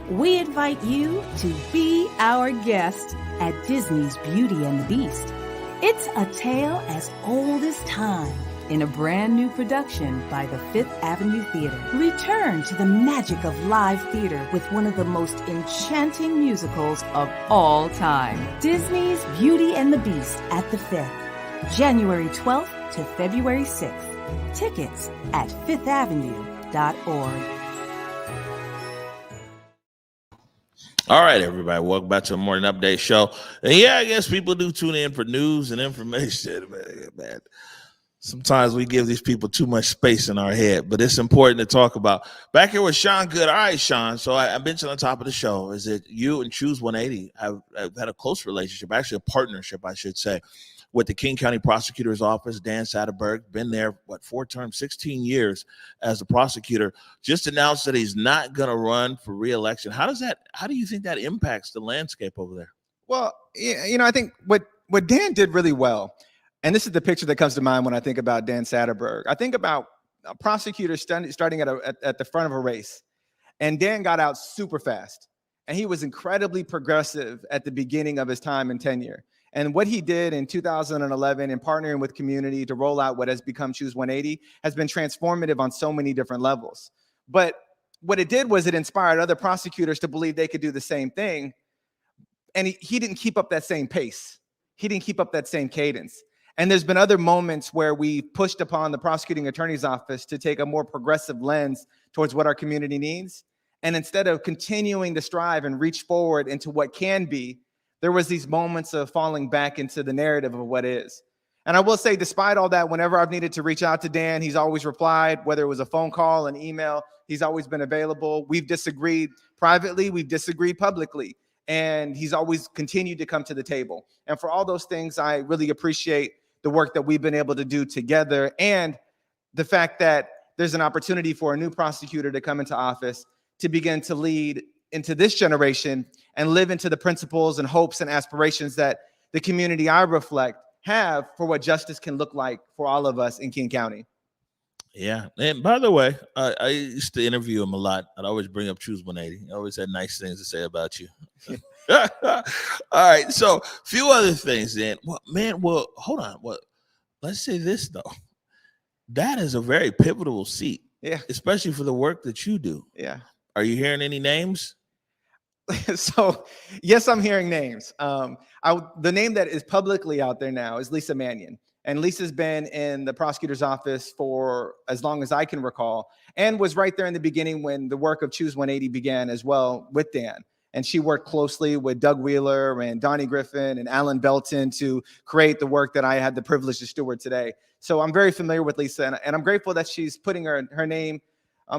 We invite you to be our guest at Disney's Beauty and the Beast. It's a tale as old as time, in a brand new production by the Fifth Avenue Theater. Return to the magic of live theater with one of the most enchanting musicals of all time. Disney's Beauty and the Beast at the Fifth, January 12th to February 6th. Tickets at fifthavenue.org. All right, everybody, welcome back to the morning update show. And yeah, I guess people do tune in for news and information, man. Sometimes we give these people too much space in our head, but it's important to talk about. Back here with Sean Goode. All right, Sean. So I mentioned on top of the show is that you and Choose 180 have had a close relationship, actually a partnership, I should say, with the King County Prosecutor's Office. Dan Sattreberg, been there, 4 terms, 16 years as the prosecutor, just announced that he's not going to run for reelection. How do you think that impacts the landscape over there? Well, I think what Dan did really well, and this is the picture that comes to mind when I think about Dan Sattreberg. I think about a prosecutor starting at the front of a race, and Dan got out super fast, and he was incredibly progressive at the beginning of his time and tenure. And what he did in 2011 in partnering with community to roll out what has become Choose 180 has been transformative on so many different levels. But what it did was it inspired other prosecutors to believe they could do the same thing. And he didn't keep up that same pace. He didn't keep up that same cadence. And there's been other moments where we pushed upon the prosecuting attorney's office to take a more progressive lens towards what our community needs. And instead of continuing to strive and reach forward into what can be, there was these moments of falling back into the narrative of what is. And I will say, despite all that, whenever I've needed to reach out to Dan, he's always replied, whether it was a phone call, an email, he's always been available. We've disagreed privately, we've disagreed publicly, and he's always continued to come to the table. And for all those things, I really appreciate the work that we've been able to do together, and the fact that there's an opportunity for a new prosecutor to come into office to begin to lead into this generation and live into the principles and hopes and aspirations that the community I reflect have for what justice can look like for all of us in King County. Yeah. And by the way, I used to interview him a lot. I'd always bring up Choose 180. I always had nice things to say about you. All right. So a few other things then. Well, hold on. Well, let's say this, though. That is a very pivotal seat. Yeah. Especially for the work that you do. Yeah. Are you hearing any names? So, yes, I'm hearing names. The name that is publicly out there now is Lisa Mannion. And Lisa's been in the prosecutor's office for as long as I can recall, and was right there in the beginning when the work of Choose 180 began as well with Dan. And she worked closely with Doug Wheeler and Donnie Griffin and Alan Belton to create the work that I had the privilege to steward today. So I'm very familiar with Lisa, and I'm grateful that she's putting her name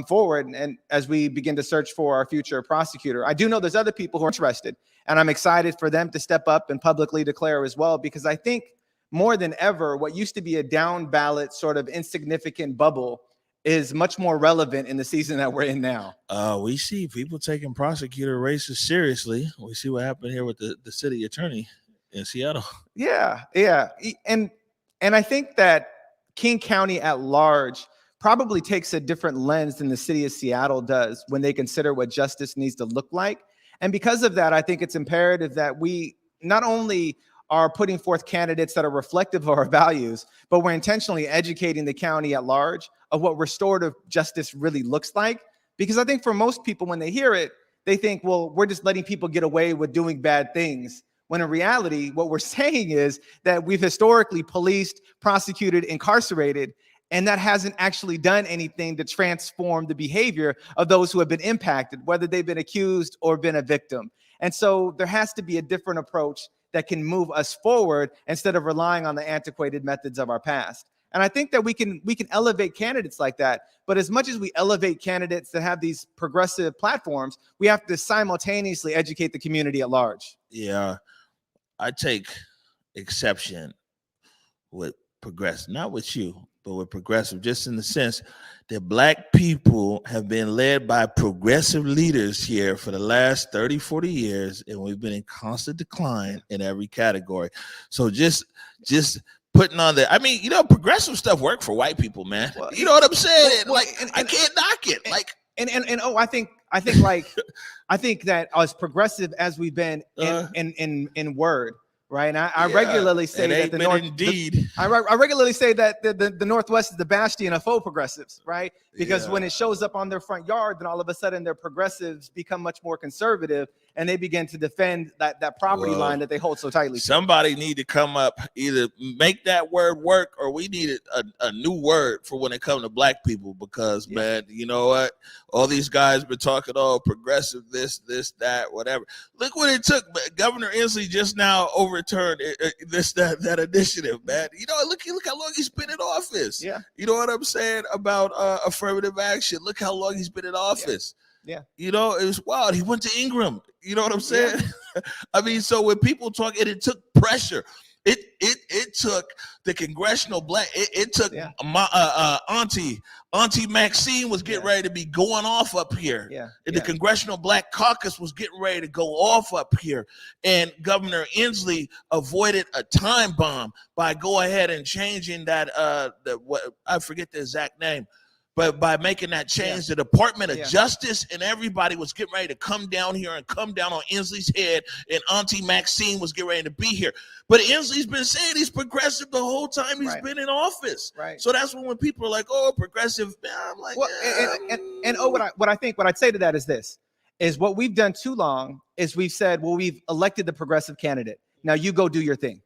forward, and as we begin to search for our future prosecutor. I do know there's other people who are interested, and I'm excited for them to step up and publicly declare as well, because I think more than ever, what used to be a down ballot sort of insignificant bubble is much more relevant in the season that we're in now. We see people taking prosecutor races seriously. We see what happened here with the city attorney in Seattle. Yeah. And I think that King County at large probably takes a different lens than the city of Seattle does when they consider what justice needs to look like. And because of that, I think it's imperative that we not only are putting forth candidates that are reflective of our values, but we're intentionally educating the county at large of what restorative justice really looks like. Because I think for most people, when they hear it, they think, well, we're just letting people get away with doing bad things. When in reality, what we're saying is that we've historically policed, prosecuted, incarcerated, and that hasn't actually done anything to transform the behavior of those who have been impacted, whether they've been accused or been a victim. And so there has to be a different approach that can move us forward instead of relying on the antiquated methods of our past. And I think that we can elevate candidates like that. But as much as we elevate candidates that have these progressive platforms, we have to simultaneously educate the community at large. Yeah, I take exception with progressive, not with you, but with progressive, just in the sense that Black people have been led by progressive leaders here for the last 30, 40 years, and we've been in constant decline in every category. So just putting on the, I mean, you know, progressive stuff worked for white people, man. Well, you know what I'm saying? I can't knock it. I think that as progressive as we've been in word, right? And I regularly say that the North, I regularly say that the Northwest is the bastion of faux progressives, right? Because when it shows up on their front yard, then all of a sudden their progressives become much more conservative, and they begin to defend that property line that they hold so tightly. Somebody need to come up, either make that word work, or we need a new word for when it comes to black people, because man, you know what? All these guys been talking all progressive, this, that, whatever. Look what it took. Governor Inslee just now overturned that initiative, man. You know, look how long he's been in office. Yeah. You know what I'm saying about affirmative action? Look how long he's been in office. Yeah. You know, it was wild. He went to Ingram. You know what I'm saying? Yeah. I mean, so when people talk, it took pressure. It took the congressional black. It took my Auntie Maxine was getting ready to be going off up here. Yeah. And the Congressional Black Caucus was getting ready to go off up here. And Governor Inslee avoided a time bomb by go ahead and changing that what I forget the exact name. But by making that change, the Department of Justice and everybody was getting ready to come down here and come down on Inslee's head, and Auntie Maxine was getting ready to be here. But Inslee's been saying he's progressive the whole time he's been in office. Right. So that's when people are like, "Oh, progressive," I'm like, well, what I'd say to that is this: is what we've done too long is we've said, well, we've elected the progressive candidate. Now you go do your thing,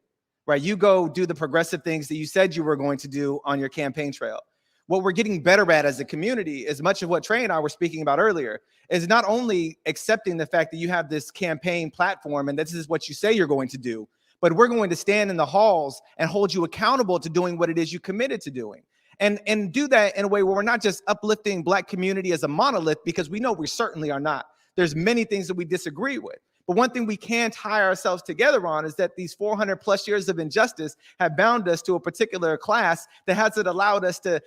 right? You go do the progressive things that you said you were going to do on your campaign trail. What we're getting better at as a community is much of what Trey and I were speaking about earlier, is not only accepting the fact that you have this campaign platform and this is what you say you're going to do, but we're going to stand in the halls and hold you accountable to doing what it is you committed to doing. And do that in a way where we're not just uplifting Black community as a monolith, because we know we certainly are not. There's many things that we disagree with. But one thing we can tie ourselves together on is that these 400 plus years of injustice have bound us to a particular class that hasn't allowed us to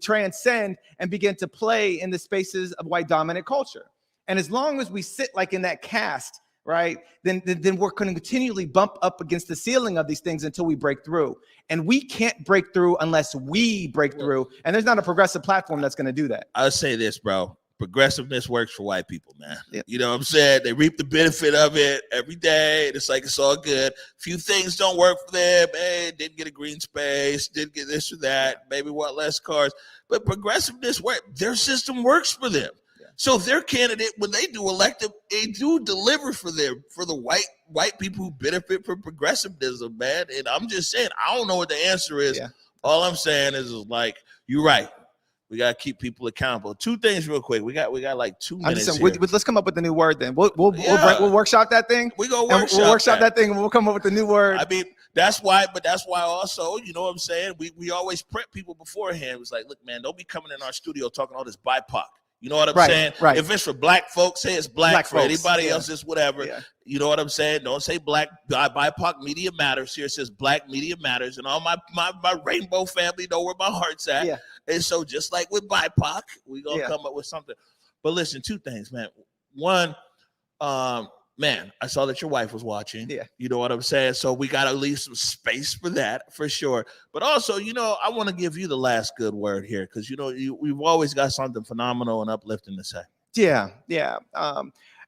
transcend and begin to play in the spaces of white dominant culture. And as long as we sit like in that cast, right, then we're going to continually bump up against the ceiling of these things until we break through. And we can't break through unless we break through. And there's not a progressive platform that's going to do that. I'll say this, bro. Progressiveness works for white people, man. Yep. You know what I'm saying? They reap the benefit of it every day. It's like it's all good. Few things don't work for them. Hey, didn't get a green space, didn't get this or that, maybe want less cars. But progressiveness works. Their system works for them. Yeah. So their candidate, when they do elective, they do deliver for them, for the white people who benefit from progressivism, man. And I'm just saying, I don't know what the answer is. Yeah. All I'm saying is like, you're right. We gotta keep people accountable. Two things real quick. We got like 2 minutes. Let's come up with a new word then. We'll workshop that thing. We'll workshop that thing, and we'll come up with a new word. I mean, that's why also, you know what I'm saying? We always prep people beforehand. It's like, look, man, don't be coming in our studio talking all this BIPOC. You know what I'm saying? Right. If it's for Black folks, say it's black for folks. anybody else, it's whatever. Yeah. You know what I'm saying? Don't say Black BIPOC media matters. Here it says Black media matters, and all my rainbow family know where my heart's at. Yeah. And so just like with BIPOC, we're gonna come up with something. But listen, two things, man. One, man, I saw that your wife was watching. Yeah. You know what I'm saying? So we gotta leave some space for that, for sure. But also, you know, I want to give you the last good word here, because you know we've always got something phenomenal and uplifting to say. Yeah.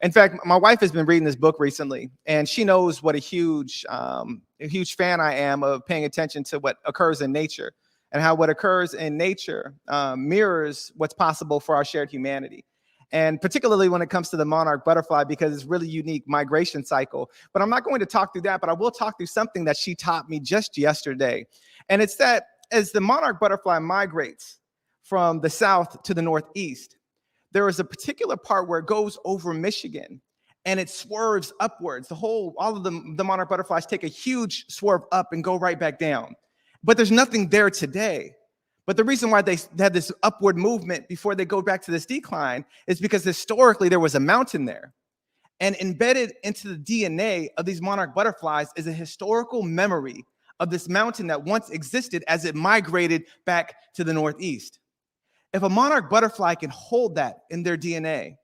In fact, my wife has been reading this book recently, and she knows what a huge fan I am of paying attention to what occurs in nature, and how what occurs in nature mirrors what's possible for our shared humanity. And particularly when it comes to the monarch butterfly, because it's really unique migration cycle. But I'm not going to talk through that, but I will talk through something that she taught me just yesterday. And it's that as the monarch butterfly migrates from the south to the northeast, there is a particular part where it goes over Michigan and it swerves upwards. All of the monarch butterflies take a huge swerve up and go right back down. But there's nothing there today. But the reason why they had this upward movement before they go back to this decline is because historically there was a mountain there. And embedded into the DNA of these monarch butterflies is a historical memory of this mountain that once existed as it migrated back to the northeast. If a monarch butterfly can hold that in their DNA,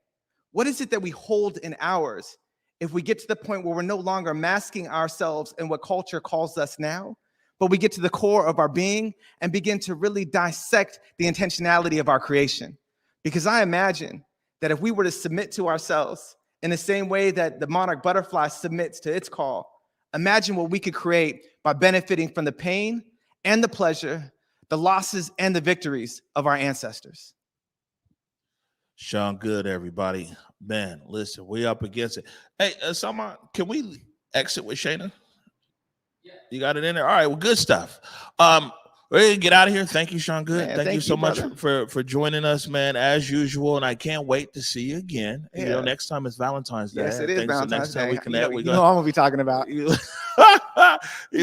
what is it that we hold in ours if we get to the point where we're no longer masking ourselves in what culture calls us now, but we get to the core of our being and begin to really dissect the intentionality of our creation? Because I imagine that if we were to submit to ourselves in the same way that the monarch butterfly submits to its call, Imagine what we could create by benefiting from the pain and the pleasure, the losses and the victories of our ancestors. Sean Goode, everybody. Man, listen, we up against it. Hey, Salman, can we exit with Shayna? Yeah. You got it in there? All right, well, good stuff. We're going to get out of here. Thank you, Sean Goode. Man, thank you so much brother. for joining us, man, as usual. And I can't wait to see you again. Yeah. You know, next time it's Valentine's Day. Yes, it is Valentine's Day. Next time we connect, you know I'm going to be talking about. You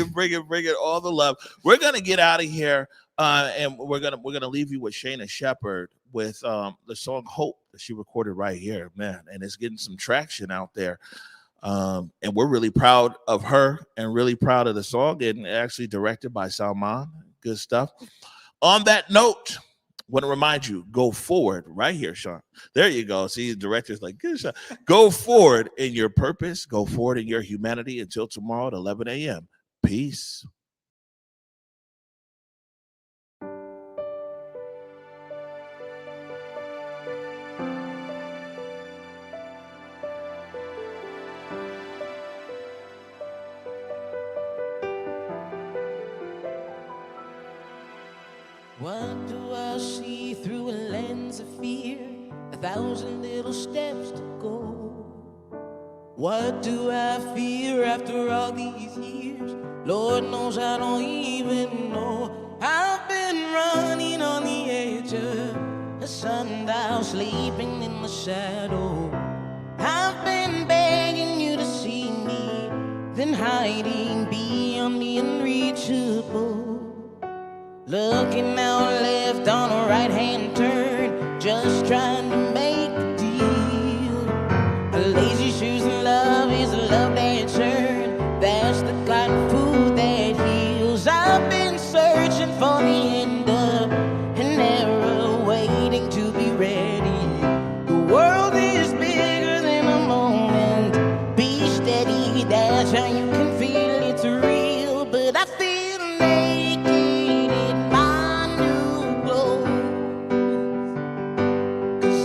bring it all the love. We're going to get out of here. And we're gonna leave you with Shayna Shepherd with the song "Hope" that she recorded right here, man, and it's getting some traction out there. And we're really proud of her and really proud of the song, and actually directed by Salman. Good stuff. On that note, want to remind you: go forward, right here, Sean. There you go. See, the director's like, good shot. Go forward in your purpose. Go forward in your humanity. Until tomorrow at 11 a.m. Peace. What do I see through a lens of fear? 1,000 little steps to go. What do I fear after all these years? Lord knows I don't even know. I've been running on the edge of a sundial, sleeping in the shadow. I've been begging you to see me, then hiding beyond the unreachable. Looking out left on a right-hand turn, just trying to make a deal. A lazy shoes and love is a love that churn. That's the kind of food that heals. I've been searching for the end of an era, waiting to be ready. The world is bigger than a moment. Be steady, that's how you can feel it's real. But I feel naked.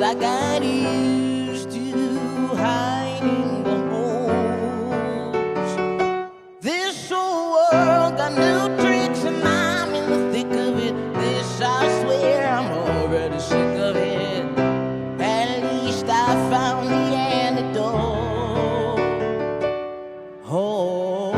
I got used to hiding the holes. This whole world got new tricks and I'm in the thick of it. This I swear I'm already sick of it. At least I found the antidote. Oh.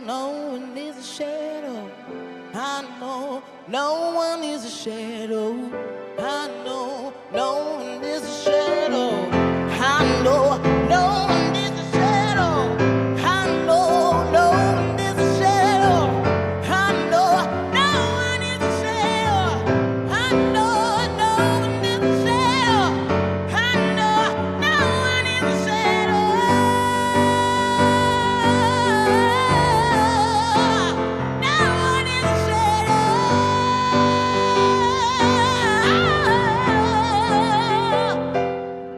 No one is a shadow. I know no one is a shadow. I know no one is a shadow. I know no one is a shadow. I know no one is a shadow. I know no one is a shadow. I know no one is a shadow. No one is a shadow.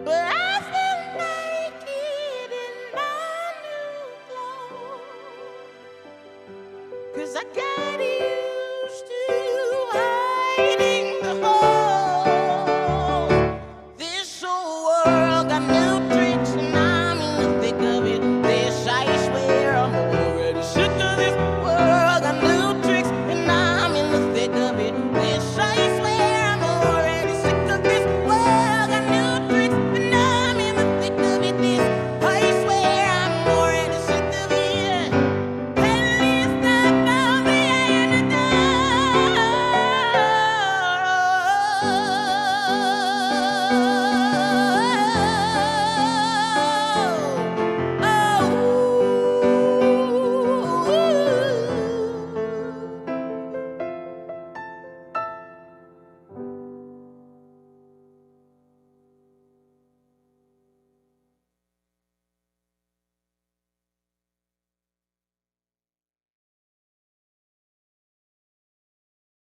But I feel naked in my new clothes, 'cause I got you.